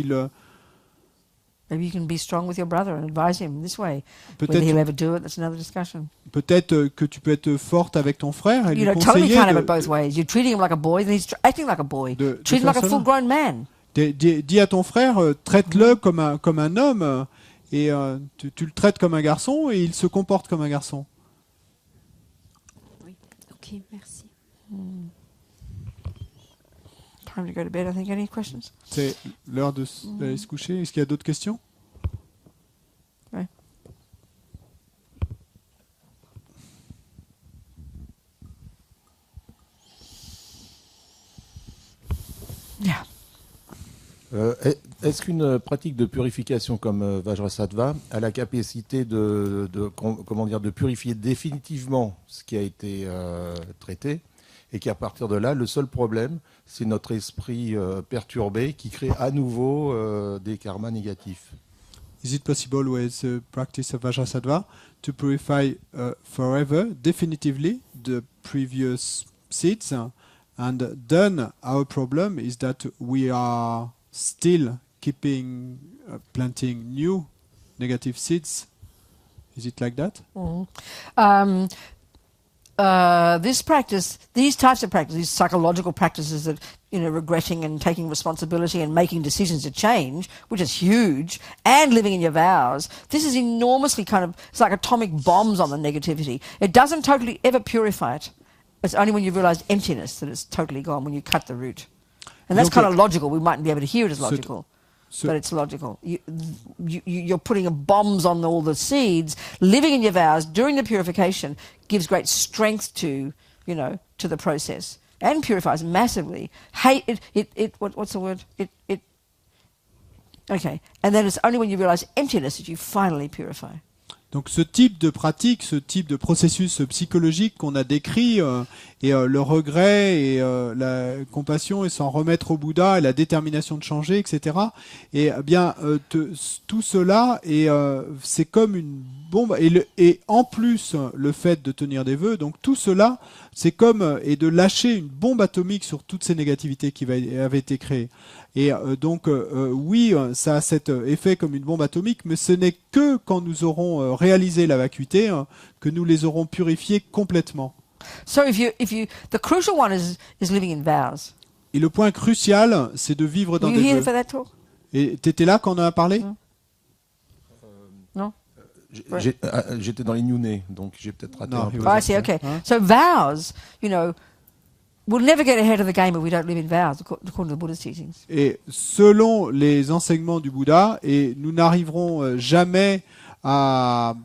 Maybe you can be strong with your brother and advise him this way. Whether he'll Peut-être ever do it, that's another discussion. que tu peux être forte avec ton frère et You lui know, totally conseiller can't have it both ways. You're treating him like a boy, then he's acting like a boy. de Treat him faire like a cela. full-grown man. Dis à ton frère, traite-le comme un homme, et tu le traites comme un garçon, et il se comporte comme un garçon. Ok, merci. Time to go to bed, I think. Any questions? C'est l'heure d'aller se coucher. Est-ce qu'il y a d'autres questions? Ouais. Yeah. Est-ce qu'une pratique de purification comme Vajrasattva a la capacité de purifier définitivement ce qui a été traité, et qu'à partir de là, le seul problème, c'est notre esprit perturbé qui crée à nouveau des karmas négatifs? Is it possible with the practice of Vajrasattva to purify forever, definitively, the previous seeds? And then our problem is that we are still keeping planting new negative seeds. Is it like that? This practice, these types of practices, these psychological practices that, regretting and taking responsibility and making decisions to change, which is huge, and living in your vows, this is enormously it's like atomic bombs on the negativity. It doesn't totally ever purify it. It's only when you realize emptiness that it's totally gone, when you cut the root. And that's Donc, kind of logical. We mightn't be able to hear it as logical. But it's logical. You're putting bombs on all the seeds. Living in your vows during the purification gives great strength to the process, and purifies massively. What's the word? Okay. And then it's only when you realize emptiness that you finally purify. Donc ce type de pratique, ce type de processus psychologique qu'on a décrit, et le regret et la compassion et s'en remettre au Bouddha et la détermination de changer, etc. Et bien tout cela, c'est comme une bombe. Et en plus le fait de tenir des vœux, donc tout cela, c'est comme et de lâcher une bombe atomique sur toutes ces négativités qui avaient été créées. Et donc oui, ça a cet effet comme une bombe atomique, mais ce n'est que quand nous aurons réalisé la vacuité que nous les aurons purifiées complètement. So the crucial one is living in vows. Et le point crucial, c'est de vivre dans Were you des here vœux. for that talk? Et t'étais là quand on en a parlé? No. J'étais dans les New-nés, donc j'ai peut-être raté Non, un peu. Oh, I see. Okay. So vows, we'll never get ahead of the game if we don't live in vows, according to the Buddha's teachings. Et selon les enseignements du Bouddha, et nous n'arriverons jamais à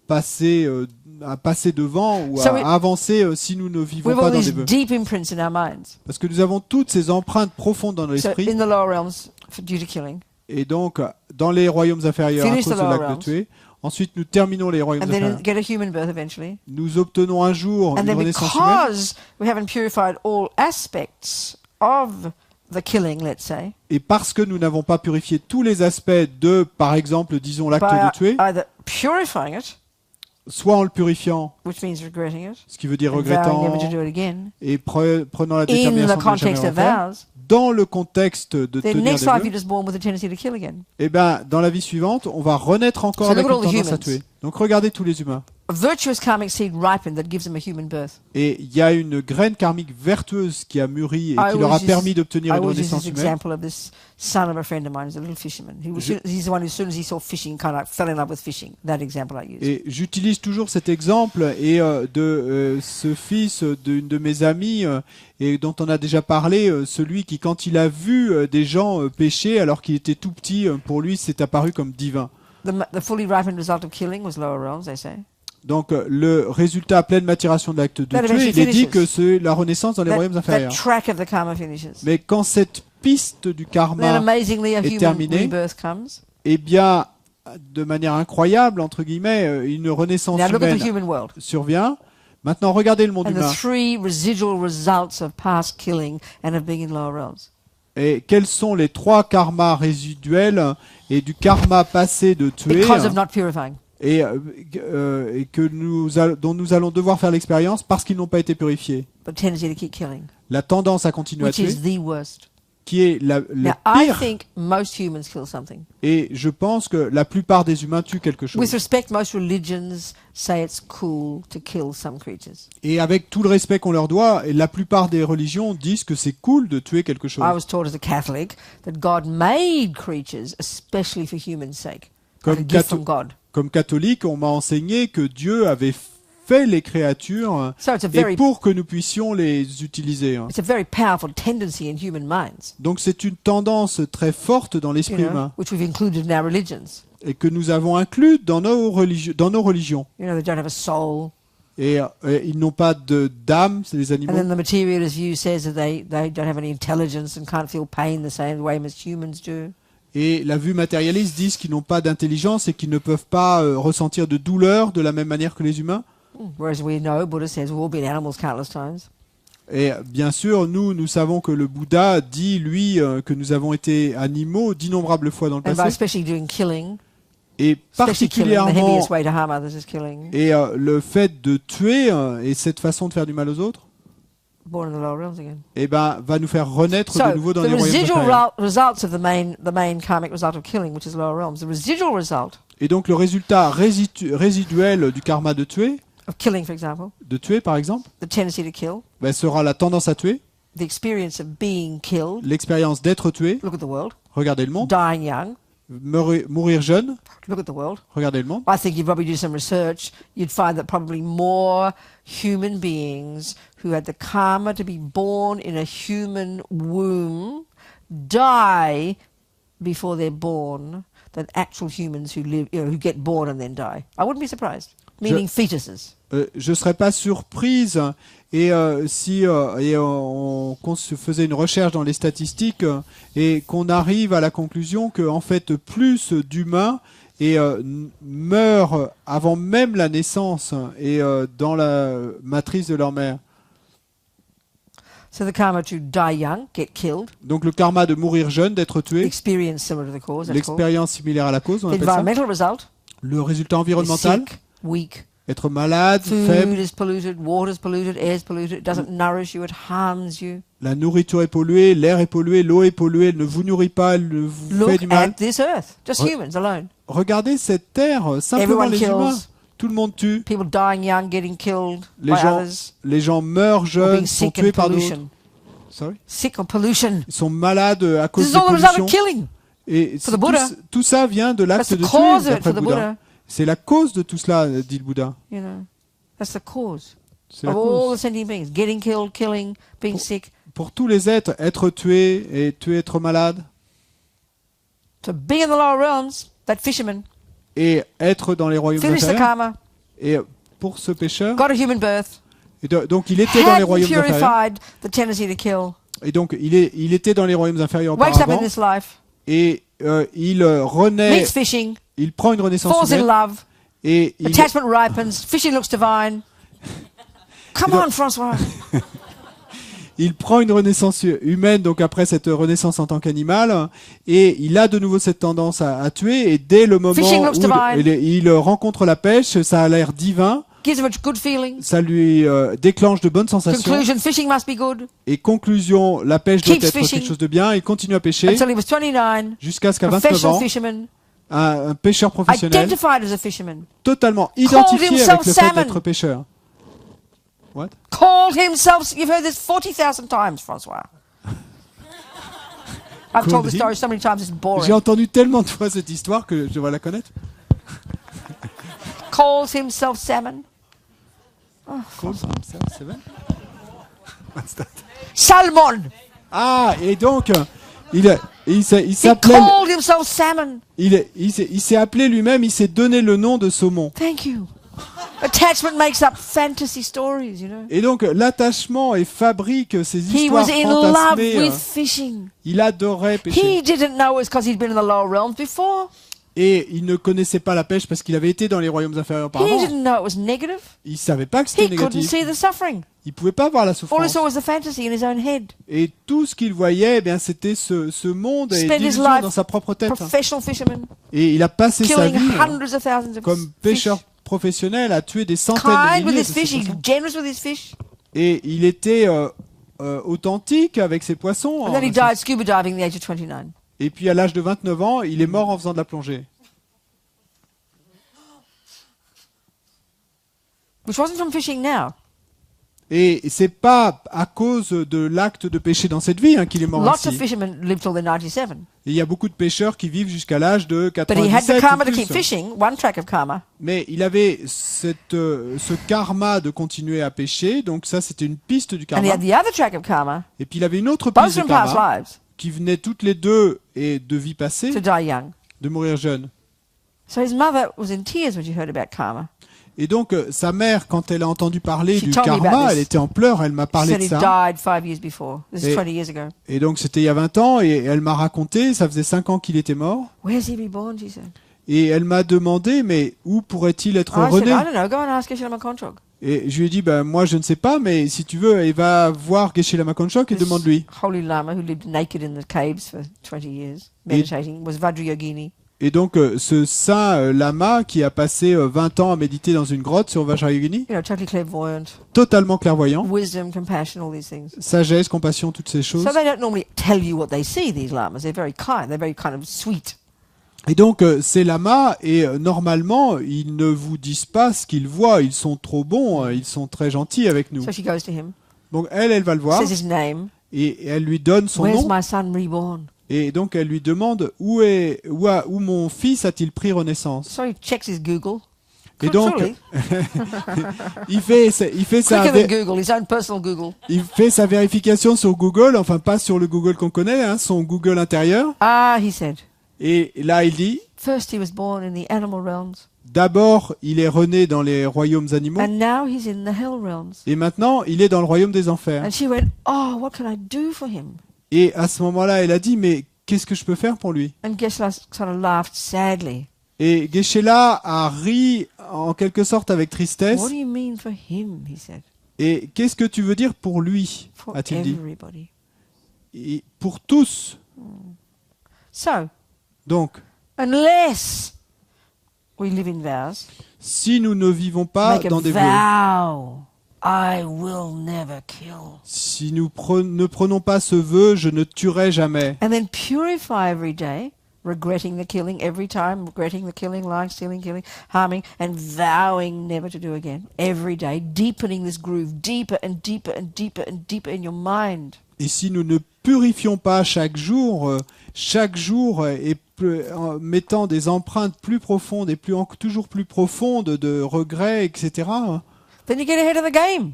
passer devant ou à avancer si nous ne vivons We have pas all dans des these vœux. deep imprints in our minds. Parce que nous avons toutes ces empreintes profondes dans So l'esprit, in the lower realms, due to killing, et donc dans les royaumes inférieurs à Finish cause the de lower l'acte de realms. tuer. Ensuite, nous terminons les royaumes and then inférieurs. get a human birth eventually. Nous obtenons un jour And une then renaissance humaine. because we haven't purified all aspects of the killing, let's say, Et parce que nous n'avons pas purifié tous les aspects de, par exemple, disons l'acte by de tuer, either purifying it, soit en le purifiant, which means regretting it, ce qui veut dire and vowing regrettant, never to do it again, et prenant la in détermination the de ne jamais context of refaire, vows, dans le contexte de then tenir next des life vœux, you're just born with a tendency to kill again. et ben dans la vie suivante, on va renaître encore So avec look at une all the tendance à humans. tuer. Donc regardez tous les humains. A virtuous karmic seed ripened that gives them a human birth. Et il y a une graine karmique vertueuse qui a mûri et I qui leur a always permis use- d'obtenir I une always use renaissance this humaine. example of this son of a friend of mine, who's a little fisherman. He's the one who, as soon as he saw fishing, kind of fell in love with fishing. That example I use. Et j'utilise toujours cet exemple de ce fils d'une de mes amies et dont on a déjà parlé, celui qui, quand il a vu des gens pêcher alors qu'il était tout petit, pour lui c'est apparu comme divin. The fully ripened result of killing was lower realms, they say. Donc le résultat pleine maturation de l'acte de That tuer, eventually il est dit finishes. que c'est la renaissance dans les royaumes That inférieurs. track of the karma finishes. Mais quand cette piste du Then karma amazingly, a est human terminée, rebirth comes. eh bien, de manière incroyable, entre guillemets, une renaissance Now look at the humaine human world. survient. Maintenant, regardez le monde And the humain. 3 residual results of past killing and of being in lower realms. Et quels sont les 3 karmas résiduels et du karma passé de tuer Because of not purifying. et que dont nous allons devoir faire l'expérience parce qu'ils n'ont pas été purifiés. But tendency to keep killing, La tendance à continuer à which tuer, is the worst. qui est le Now, I pire. think most humans kill something. Et je pense que la plupart des humains tuent quelque chose. With respect, most religions say it's cool to kill some creatures. Et avec tout le respect qu'on leur doit, et la plupart des religions disent que c'est cool de tuer quelque chose. I was taught as a Catholic that God made creatures especially for human sake. Like a Comme, gift from God. comme catholique, on m'a enseigné que Dieu avait fait les créatures So it's a et very pour que nous puissions les utiliser. it's a very powerful tendency in human minds, Donc c'est une tendance très forte dans you l'esprit know, humain which we've included in our religions. et que nous avons inclus dans nos religions. You know, they don't have a soul. Et ils n'ont pas d'âme, c'est les And animaux. then the materialist view says that they don't have any intelligence and can't feel pain the same way as humans do. Et la vue matérialiste disent qu'ils n'ont pas d'intelligence et qu'ils ne peuvent pas ressentir de douleur de la même manière que les humains. Whereas we know, Buddha says, we've all been animals countless times. Et bien sûr, nous savons que le Bouddha dit, lui, que nous avons été animaux d'innombrables fois dans le And by passé. especially doing killing, Et especially killing, the particulièrement, heaviest way to harm others is killing. et le fait de tuer et cette façon de faire du mal aux autres, Born in the lower realms again. eh ben, va nous faire renaître So de nouveau dans the les royaumes residual inférieurs. results of the main karmic result of killing, which is lower realms, the residual result Et donc le résultat résiduel du karma de tuer of killing, for example, par exemple, the tendency to kill, ben, sera la tendance à tuer, the experience of being killed. l'expérience d'être tué, Look at the world. regardez le monde, Dying young. mourir jeune, Look at the world. regardez le monde. I think you'd probably do some research. You'd find that probably more human beings who had the karma to be born in a human womb die before they're born than actual humans who live, who get born and then die. I wouldn't be surprised. Meaning fetuses. Je serais pas surprise et si on se faisait une recherche dans les statistiques et qu'on arrive à la conclusion que en fait plus d'humains meurent avant même la naissance et dans la matrice de leur mère. So the karma to die young, get killed, Donc le karma de mourir jeune, d'être tué, experience similar to the cause. That's called. l'expérience similaire à la cause, on The appelle ça. environmental result Le résultat is environnemental, sick, weak. être malade, Food faible, is polluted, water is polluted, air is polluted. It doesn't nourish you, it harms you. la nourriture est polluée, l'air est pollué, l'eau est polluée, elle ne vous nourrit pas, elle vous fait Look du mal. at this earth, just Ouais. humans alone. Regardez cette terre, simplement Everyone les kills. humains. Tout le monde tue. People dying young, getting killed Les by gens, others, les gens meurent or jeunes, being sont sick tués and par d'autres. pollution. Sorry. Sick or pollution. Ils sont malades à This cause is de all the result pollution. of killing. Et For the Buddha. tout ça vient de That's l'acte the de cause tuer, of it d'après for the Bouddha. Buddha. C'est la cause de tout cela, dit le Bouddha. You know, that's the cause C'est la of all the cause. sentient beings: getting killed, killing, being sick. Pour tous les êtres, être tué et tuer, être malade, To be in the lower realms, that fisherman et être dans les royaumes finished the inférieurs. karma, Et pour ce pécheur, got a human birth, donc il était dans les hadn't royaumes inférieurs. purified the tendency to kill, Et donc il était dans les royaumes inférieurs wakes up in auparavant. this life, Et il renaît, meets fishing, il prend une renaissance falls in humaine. love, Et il, attachment ripens, fishing looks divine. Come on, Francois. il prend une renaissance humaine, donc après cette renaissance en tant qu'animal, et il a de nouveau cette tendance à tuer, et dès le moment Fishing looks où divine. il rencontre la pêche, ça a l'air divin, Gives him a good feeling. ça lui déclenche de bonnes sensations, Conclusion, fishing must be good. et conclusion, la pêche doit Keeps être fishing. quelque chose de bien, il continue à pêcher, Until he was 29, jusqu'à ce qu'à 29 professional ans, fisherman, un pêcheur professionnel, identified as a fisherman, totalement identifié himself avec le fait salmon. d'être pêcheur. What? called himself, you've heard this 40,000 times, Francois. I've told Called the him? story so many times, it's J'ai boring. entendu tellement de fois cette histoire que je devrais la connaître. Calls himself salmon. C'est vrai? Salmon! Ah, et donc, il He s'appelait, called himself salmon. il s'est appelé lui-même, il s'est donné le nom de saumon. Thank you. Attachment makes up fantasy stories, you know. Et donc l'attachement et fabrique ces He histoires was in love fantasmées. with fishing. Il adorait pêcher. He didn't know it was because he'd been in the lower realms before. Et il ne connaissait pas la pêche parce qu'il avait été dans les royaumes inférieurs He auparavant. didn't know it was negative. Il savait pas que c'était He couldn't négatif. see the suffering. Il pouvait pas voir la All he souffrance. saw was the fantasy in his own head. Et tout ce qu'il voyait, eh bien, c'était ce monde et Spent his d'illusions life dans sa propre tête. Professional fisherman, Et il a passé sa killing vie hundreds of thousands of comme fish. pêcheur professionnel à tuer des centaines Kind de with milliers his de ces fish. He's poissons. generous with his fish. Et il était authentique avec ses poissons. And then he died scuba diving at the age of 29. Et puis à l'âge de 29 ans, il est mort en faisant de la plongée. Which wasn't from fishing now. Et c'est pas à cause de l'acte de pêcher dans cette vie qu'il est mort Lots of ainsi. fishermen live till they're 97. Et il y a beaucoup de pêcheurs qui vivent jusqu'à l'âge de But he had 97 the karma ou to plus. keep fishing, one track of karma. Mais il avait ce karma de continuer à pêcher, donc ça c'était une piste du And he karma. had the other track of karma, Et puis il avait une autre both piste de from past karma lives, qui venait toutes les deux et de vie passée, to die young. de mourir jeune. So his mother was in tears when she heard about karma. Et donc sa mère, quand elle a entendu parler She du told me about karma, this. elle était en pleurs, elle m'a She parlé said de he ça. died 5 years before. This is Et- 20 years ago. Et donc c'était il y a 20 ans et elle m'a raconté, ça faisait 5 ans qu'il était mort. Where's he reborn, she said. Et elle m'a demandé, mais où pourrait-il être I said, rené? I don't know, go and ask Geshe-la Makonchog. Et je lui ai dit, ben, moi je ne sais pas, mais si tu veux, il va voir Geshe-la Makonchog et This demande-lui. holy lama who lived naked in the caves for 20 years, meditating, was Vajrayogini. Et donc ce saint lama qui a passé 20 ans à méditer dans une grotte sur Vajrayogini, You know, totally clairvoyant, totalement clairvoyant, wisdom, compassion, all these things. sagesse, compassion, toutes ces choses. So they don't normally tell you what they see, these lamas. They're very kind. They're very kind of sweet. Et donc ces lamas, et normalement, ils ne vous disent pas ce qu'ils voient, ils sont trop bons, ils sont très gentils avec nous. So she goes to him, Donc elle va le voir, says his name. et elle lui donne son Where's nom, my son reborn? et donc elle lui demande où mon fils a-t-il pris renaissance. So he checks his Google. Et donc, Truly, il fait sa quicker than Google, his own personal Google. il fait sa vérification sur Google, enfin pas sur le Google qu'on connaît, son Google intérieur. Ah, he said, Et là, il dit, first he was born in the animal realms, d'abord, il est rené dans les royaumes animaux, and now he's in the hell realms. et maintenant, il est dans le royaume des enfers. And she went, oh, what can I do for him? Et à ce moment-là, elle a dit, mais qu'est-ce que je peux faire pour lui? And Geshe-la sort of laughed sadly. Et Geshe-la a ri en quelque sorte avec tristesse. What do you mean for him? He said. Et qu'est-ce que tu veux dire pour lui? For A-t-il dit. everybody. Et pour tous. So, Donc, unless we live in vows, si nous ne vivons pas make a dans des vœux, vow, I will never kill. si nous ne prenons pas ce vœu, je ne tuerai jamais. And then purify every day, regretting the killing every time, regretting the killing, lying, stealing, killing, harming, and vowing never to do again. Every day, deepening this groove deeper and deeper and deeper and deeper in your mind. Et si nous ne purifions pas chaque jour et en mettant des empreintes plus profondes et toujours plus profondes de regrets, etc. Then you get ahead of the game.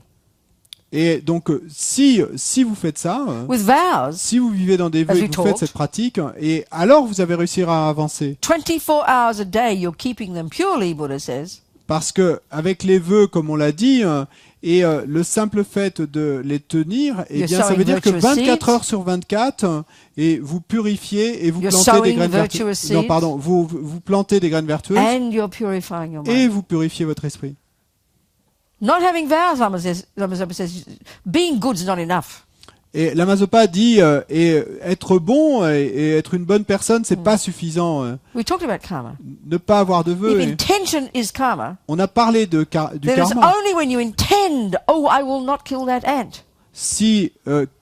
Et donc, si vous faites ça, With vows, si vous vivez dans des vœux As et we que vous faites talked. cette pratique, et alors vous avez réussi à avancer. 24 hours a day, you're keeping them purely, Buddha says. Parce que avec les vœux, comme on l'a dit, et le simple fait de les tenir, eh You're bien, ça sowing veut dire que virtuous 24 seeds. heures sur 24, et vous purifiez et vous You're plantez des sowing graines virtuous vertueuses. Non, seeds. pardon, vous plantez des graines vertueuses And you're purifying your et mind. vous purifiez votre esprit. Not having vows, Lama Zopa says, being good is not enough. Et Lama Zopa dit, et être bon et être une bonne personne, c'est pas suffisant. We talked about karma. Ne pas avoir de vœux. If intention is karma, On a parlé du then it's karma. only when you intend, oh, I will not kill that ant. Si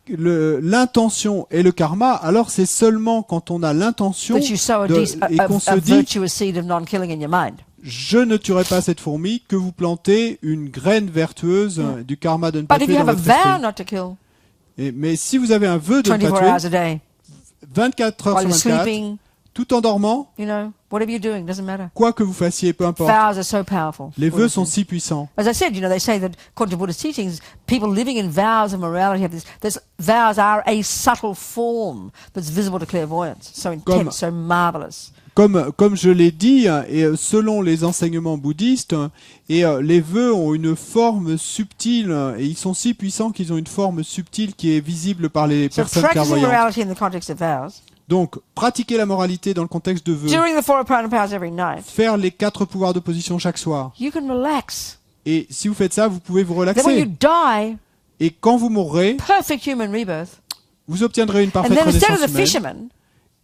l'intention est le karma, alors c'est seulement quand on a l'intention That you sow et qu'on se a dit virtuous seed of non-killing in your mind. je ne tuerai pas cette fourmi, que vous plantez une graine vertueuse du karma de ne pas But if tuer you dans have a votre vow esprit. not to kill, Mais si vous avez un vœu de ne 24 pas hours tuer, a day, 24 heures while sur you're 24, sleeping, tout en dormant, You know, whatever you're doing doesn't matter. quoi que vous fassiez, peu importe. Vows are so powerful. Les vœux sont si puissants. As I said, you know, they say that according to Buddhist teachings, people living in vows of morality have this vows are a subtle form that's visible to clairvoyance. So Comme- intense, so marvelous. Comme je l'ai dit, et selon les enseignements bouddhistes, les vœux ont une forme subtile, et ils sont si puissants qu'ils ont une forme subtile qui est visible par les So personnes practicing clairvoyantes. morality in the context of vows, Donc, pratiquer la moralité dans le contexte de vœux, during the 4 opponent powers every night, faire les 4 pouvoirs d'opposition chaque soir. you can relax. Et si vous faites ça, vous pouvez vous Then when you relaxer. die, Et quand vous mourrez, perfect human rebirth. vous obtiendrez une And parfaite then instead of renaissance the humaine. fisherman,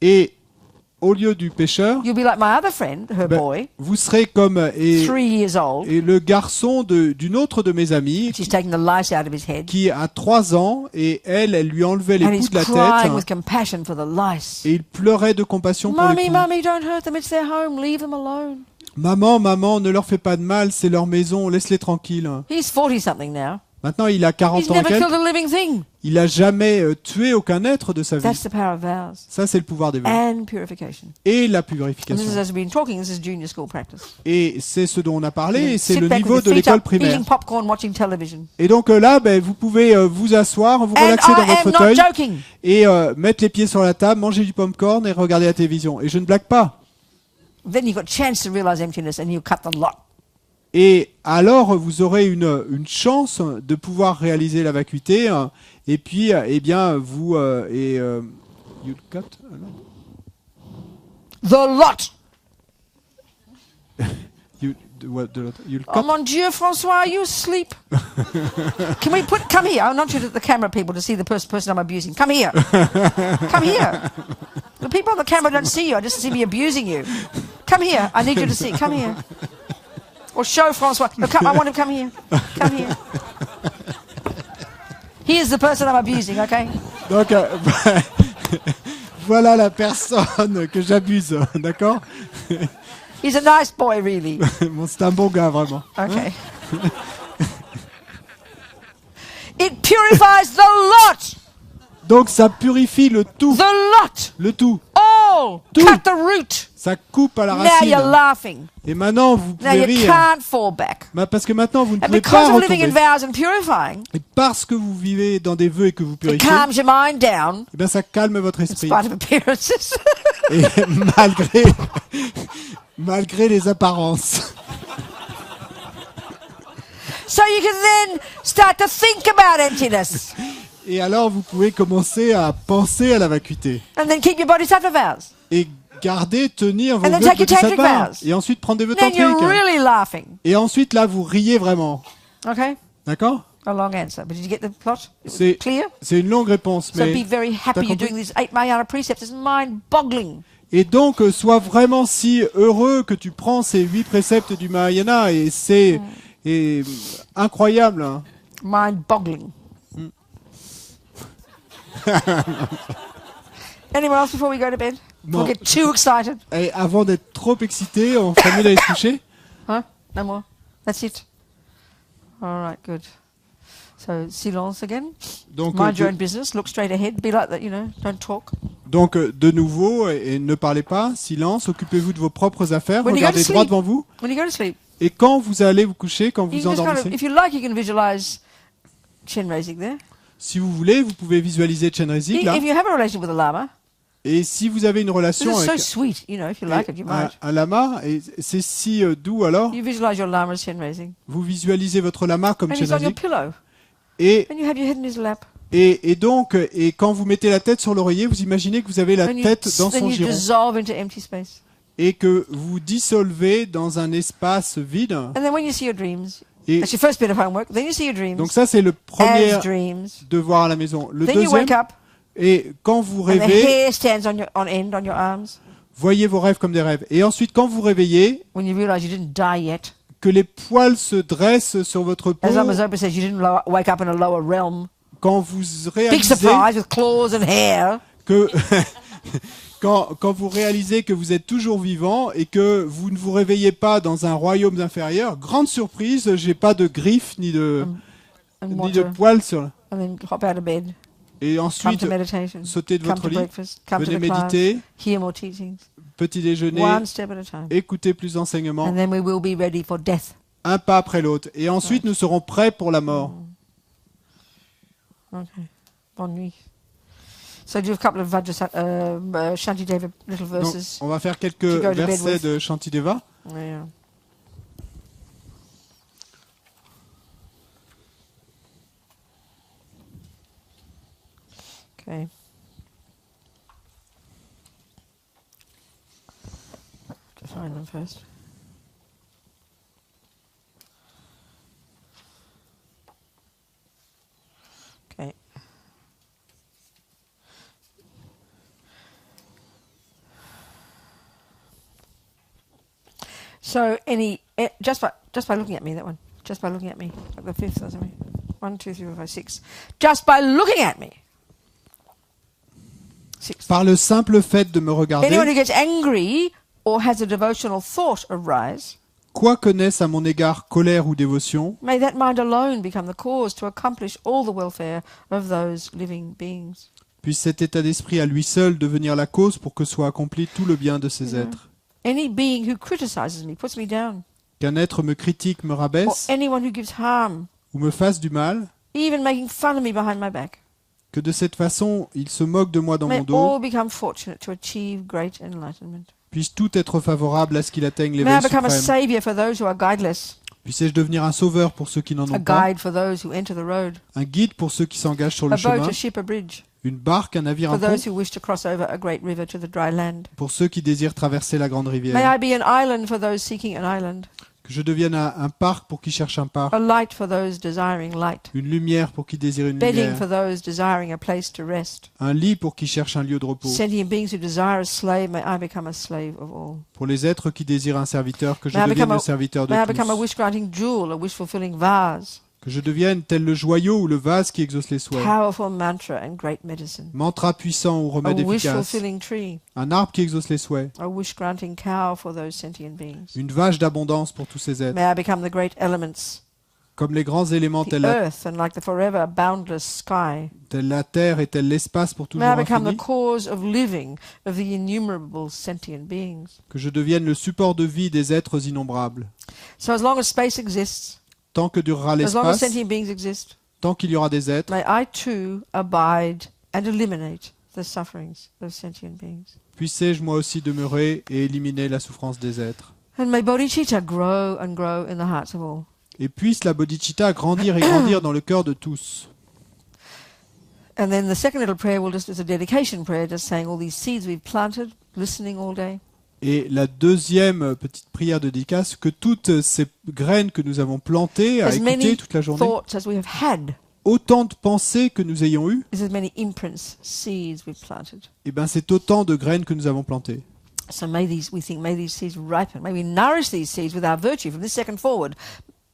Et au lieu du pêcheur, you'll be like my other friend, her ben, boy, vous serez comme 3 years old. et le garçon d'une autre de mes amies She's taking the lice out of his head. qui a 3 ans et elle lui enlevait les And poux he's de la crying with tête compassion for the lice. et il pleurait de compassion pour les Mummy, poux. mummy, don't hurt them. It's their home. Leave them alone. Maman, maman, ne leur fais pas de mal, c'est leur maison, laisse-les tranquilles. He's 40-something now. Maintenant, il a 40 He's ans et never quelques. killed a living thing. Il a jamais tué aucun être de sa vie. That's the power of vows Ça, c'est le pouvoir des vœux. and purification. Et la And this is, purification. as we've been talking, this is junior school practice. Et c'est ce dont on a parlé, et c'est Sit le back niveau with de your feet l'école up, primaire. eating popcorn, watching television. Et donc là, vous pouvez vous asseoir, vous And relaxer dans I votre am not fauteuil joking. et mettre les pieds sur la table, manger du popcorn et regarder la télévision. Et je ne blague pas. Then you've got a chance to realize emptiness and you cut the lot. Et alors, vous aurez une chance de pouvoir réaliser la vacuité. Et puis, eh bien, vous... you'll cut, alors The lot. You'll Oh cut. mon Dieu, Francois, are you asleep? Can we come here? I want you to the camera people to see the person I'm abusing. Come here. Come here. The people on the camera don't see you. I just see me abusing you. Come here. I need you to see. Come here. Or show Francois. No, come, I want him to come here. Come here. Here's the person I'm abusing, okay? Donc, voilà la personne que j'abuse, d'accord? He's a nice boy, really. Bon, c'est un bon gars, vraiment. Okay. It purifies the lot. Donc, ça purifie le tout. The lot. Le tout. All. Tout. Cut the root. Ça coupe à la Now you're racine. laughing. Et maintenant, vous Now pouvez you rire. can't fall back. Parce que maintenant, vous ne And pouvez because pas of living in retomber. vows and purifying, Et parce que vous vivez dans des vœux et que vous it purifiez, calms your mind down eh bien, ça calme votre in esprit. spite of appearances. Et malgré les apparences. So you can then start to think about emptiness Et alors, vous pouvez commencer à penser à la vacuité. and then keep your bodhisattva vows. Et tenir vos And then vœux take your tantric bodhisattva. vows. Et ensuite prendre des vœux Then you're tantriques. really laughing. Et ensuite, là, vous riez vraiment. Okay? D'accord? A long answer. But did you get the plot? It was C'est clear? c'est une longue réponse. So Mais... be very happy you're compris? doing these 8 Mahayana precepts. It's mind-boggling. Et donc, sois vraiment si heureux que tu prends ces 8 préceptes du Mahayana. Et c'est incroyable. Hein. Mind-boggling. Anyone else before we go to bed? No. We'll get too excited. Et avant d'être trop excité, on ferait mieux d'aller se coucher. Huh? No more? That's it? All right, good. So, silence again. Donc, Mind your own business. Look straight ahead. Be like that, you know. Don't talk. donc, de nouveau, et ne parlez pas, silence, occupez-vous de vos propres affaires, When you go regardez to droit sleep. devant vous. When you go to sleep, Et quand vous allez vous coucher, quand you vous can just kind of, endormissez, if you like, you can visualize chin raising there. si vous voulez, vous pouvez visualiser Chenrezig là. If you have a relation with a lama, Et si vous avez une this relation is so avec sweet, you know, if you like it, you might. un lama, et c'est si doux alors, You visualize your lama as chin raising. vous visualisez votre lama comme And he's on your Chenrezig. pillow. Et, And you have your head in his lap. et donc, et quand vous mettez la tête sur l'oreiller, vous imaginez que vous avez la And tête dans then son you giron. dissolve into empty space. Et que vous dissolvez dans un espace vide. And then when you see your dreams, Et that's your first bit of homework. Then you see your dreams donc ça, c'est le premier as dreams. devoir à la maison. Le Then you deuxième, wake up et quand vous and the rêvez, hair stands on end on your arms. voyez vos rêves comme des rêves. Et ensuite, quand vous réveillez, When you realize you didn't die yet. que les poils se dressent sur votre peau, As Amazopa says, you didn't wake up in a lower realm. quand vous Big réalisez surprise with claws and hair. que quand vous réalisez que vous êtes toujours vivant et que vous ne vous réveillez pas dans un royaume inférieur, grande surprise, j'ai pas de griffes ni de And ni want de to- poils sur. and then hop out of bed. Et come ensuite, to meditation, sautez de come votre to lit, breakfast, come to venez the class, méditer, hear more teachings, petit déjeuner, one step at a time. écoutez plus d'enseignements, And then we will be ready for death. un pas après l'autre. Et ensuite, nous serons prêts pour la mort. Okay. Bonne nuit. So do a couple of Shantideva little Donc, verses. on va faire quelques To go to bed versets with. de Shantideva. Yeah. Okay. To find them first. Okay. So just by looking at me, that one, just by looking at me, like the fifth or something. 1, 2, 3, 4, 5, 6. Just by looking at me. 6. Par le simple fait de me Anyone who regarder, gets angry or has a devotional thought arise, quoi que naisse à mon égard colère ou dévotion, may that mind alone become the cause to accomplish all the welfare of those living beings. puisse cet état d'esprit à lui seul devenir la cause pour que soit accompli tout le bien de ces êtres. Any being who criticizes me, puts me down, Qu'un être me critique, me or rabaisse anyone who gives harm, ou me fasse du mal, even making fun of me behind my back, que de cette façon il se moque de moi dans may mon dos, all become fortunate to achieve great enlightenment. puisse tout être favorable à ce qu'il atteigne May I l'éveil become a suprême. savior for those who are guideless, Puissais-je devenir un sauveur pour ceux qui n'en a ont pas, guide for those who enter the road, un guide pour ceux qui s'engagent sur a le boat, chemin, a ship, a bridge, une barque, un navire, for un pont, those who wish to cross over a great river to the dry land. pour ceux qui désirent traverser la grande May rivière. I be an island for those seeking an island, Que je devienne un parc pour qui cherche un parc, a light for those desiring light, une lumière pour qui désire une bedding lumière, for those desiring a place to rest. un lit pour qui cherche un lieu de repos. Sentient beings who desire a slave, may I become a slave of all. Pour les êtres qui désirent un serviteur, que je May I devienne become le serviteur May I de become a tous. wish-granting jewel, a wish-fulfilling vase, Que je devienne tel le joyau ou le vase qui exauce les souhaits. powerful mantra and great medicine, Mantra puissant ou a remède efficace. wish-fulfilling tree, Un arbre qui exauce les souhaits. a wish-granting cow for those sentient beings. Une vache d'abondance pour tous ces êtres. May I become the great elements, Comme les grands éléments the tels la, earth, and like the forever boundless sky. tels la terre et tel l'espace pour toujours May I become the infini. cause of living of the innumerable sentient beings. Que je devienne le support de vie des êtres innombrables. So as long as space exists, Tant que durera as long as l'espace, sentient beings exist, tant qu'il y aura des êtres, may I too abide and eliminate the sufferings of sentient beings. puissais-je moi aussi demeurer et éliminer la souffrance des êtres. And may bodhicitta grow and grow in the hearts of all. Et puisse la bodhicitta grandir et grandir dans le cœur de tous. And then the second little prayer will just is a dedication prayer, just saying all these seeds we've planted, listening all day. Et la deuxième petite prière de dédicace, que toutes ces graines que nous avons plantées, à As écouter many toute la journée, thoughts as we have had autant de pensées que nous ayons eues, is as many imprints, seeds we've planted. et ben c'est autant de graines que nous avons plantées. So may these seeds ripen. May we nourish these seeds with our virtue from this second forward,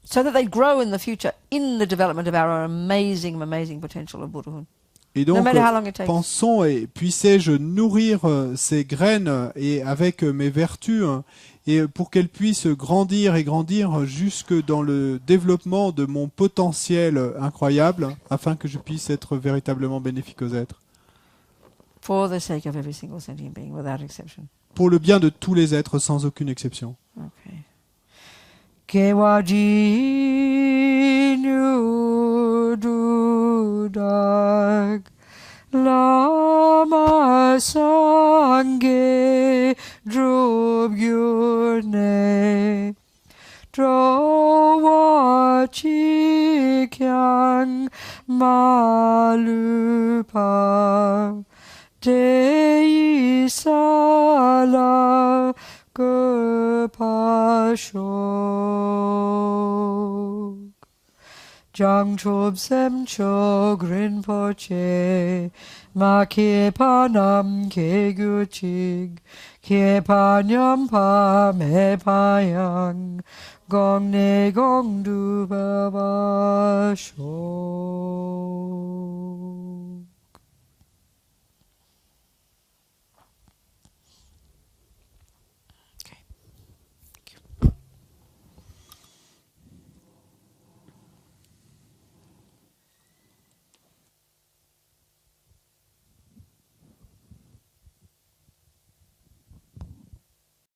so that they grow in the future in the development of our amazing, amazing potential of Buddhahood. Et No donc, matter how long it takes. pensons et puissais-je nourrir ces graines et avec mes vertus et pour qu'elles puissent grandir et grandir jusque dans le développement de mon potentiel incroyable afin que je puisse être véritablement bénéfique aux êtres. For the sake of every single sentient being, without exception. Pour le bien de tous les êtres sans aucune exception. Okay. Kewaji Nududak Lama Sangye Drubyurne Drowachi Kyang Malupa Dei Sala Gopashok Jangchob Semchog Rinpoche Ma Kepanam Kegyuchig Kepanyam Pa Mepayang กองเนกองดูบาบาโช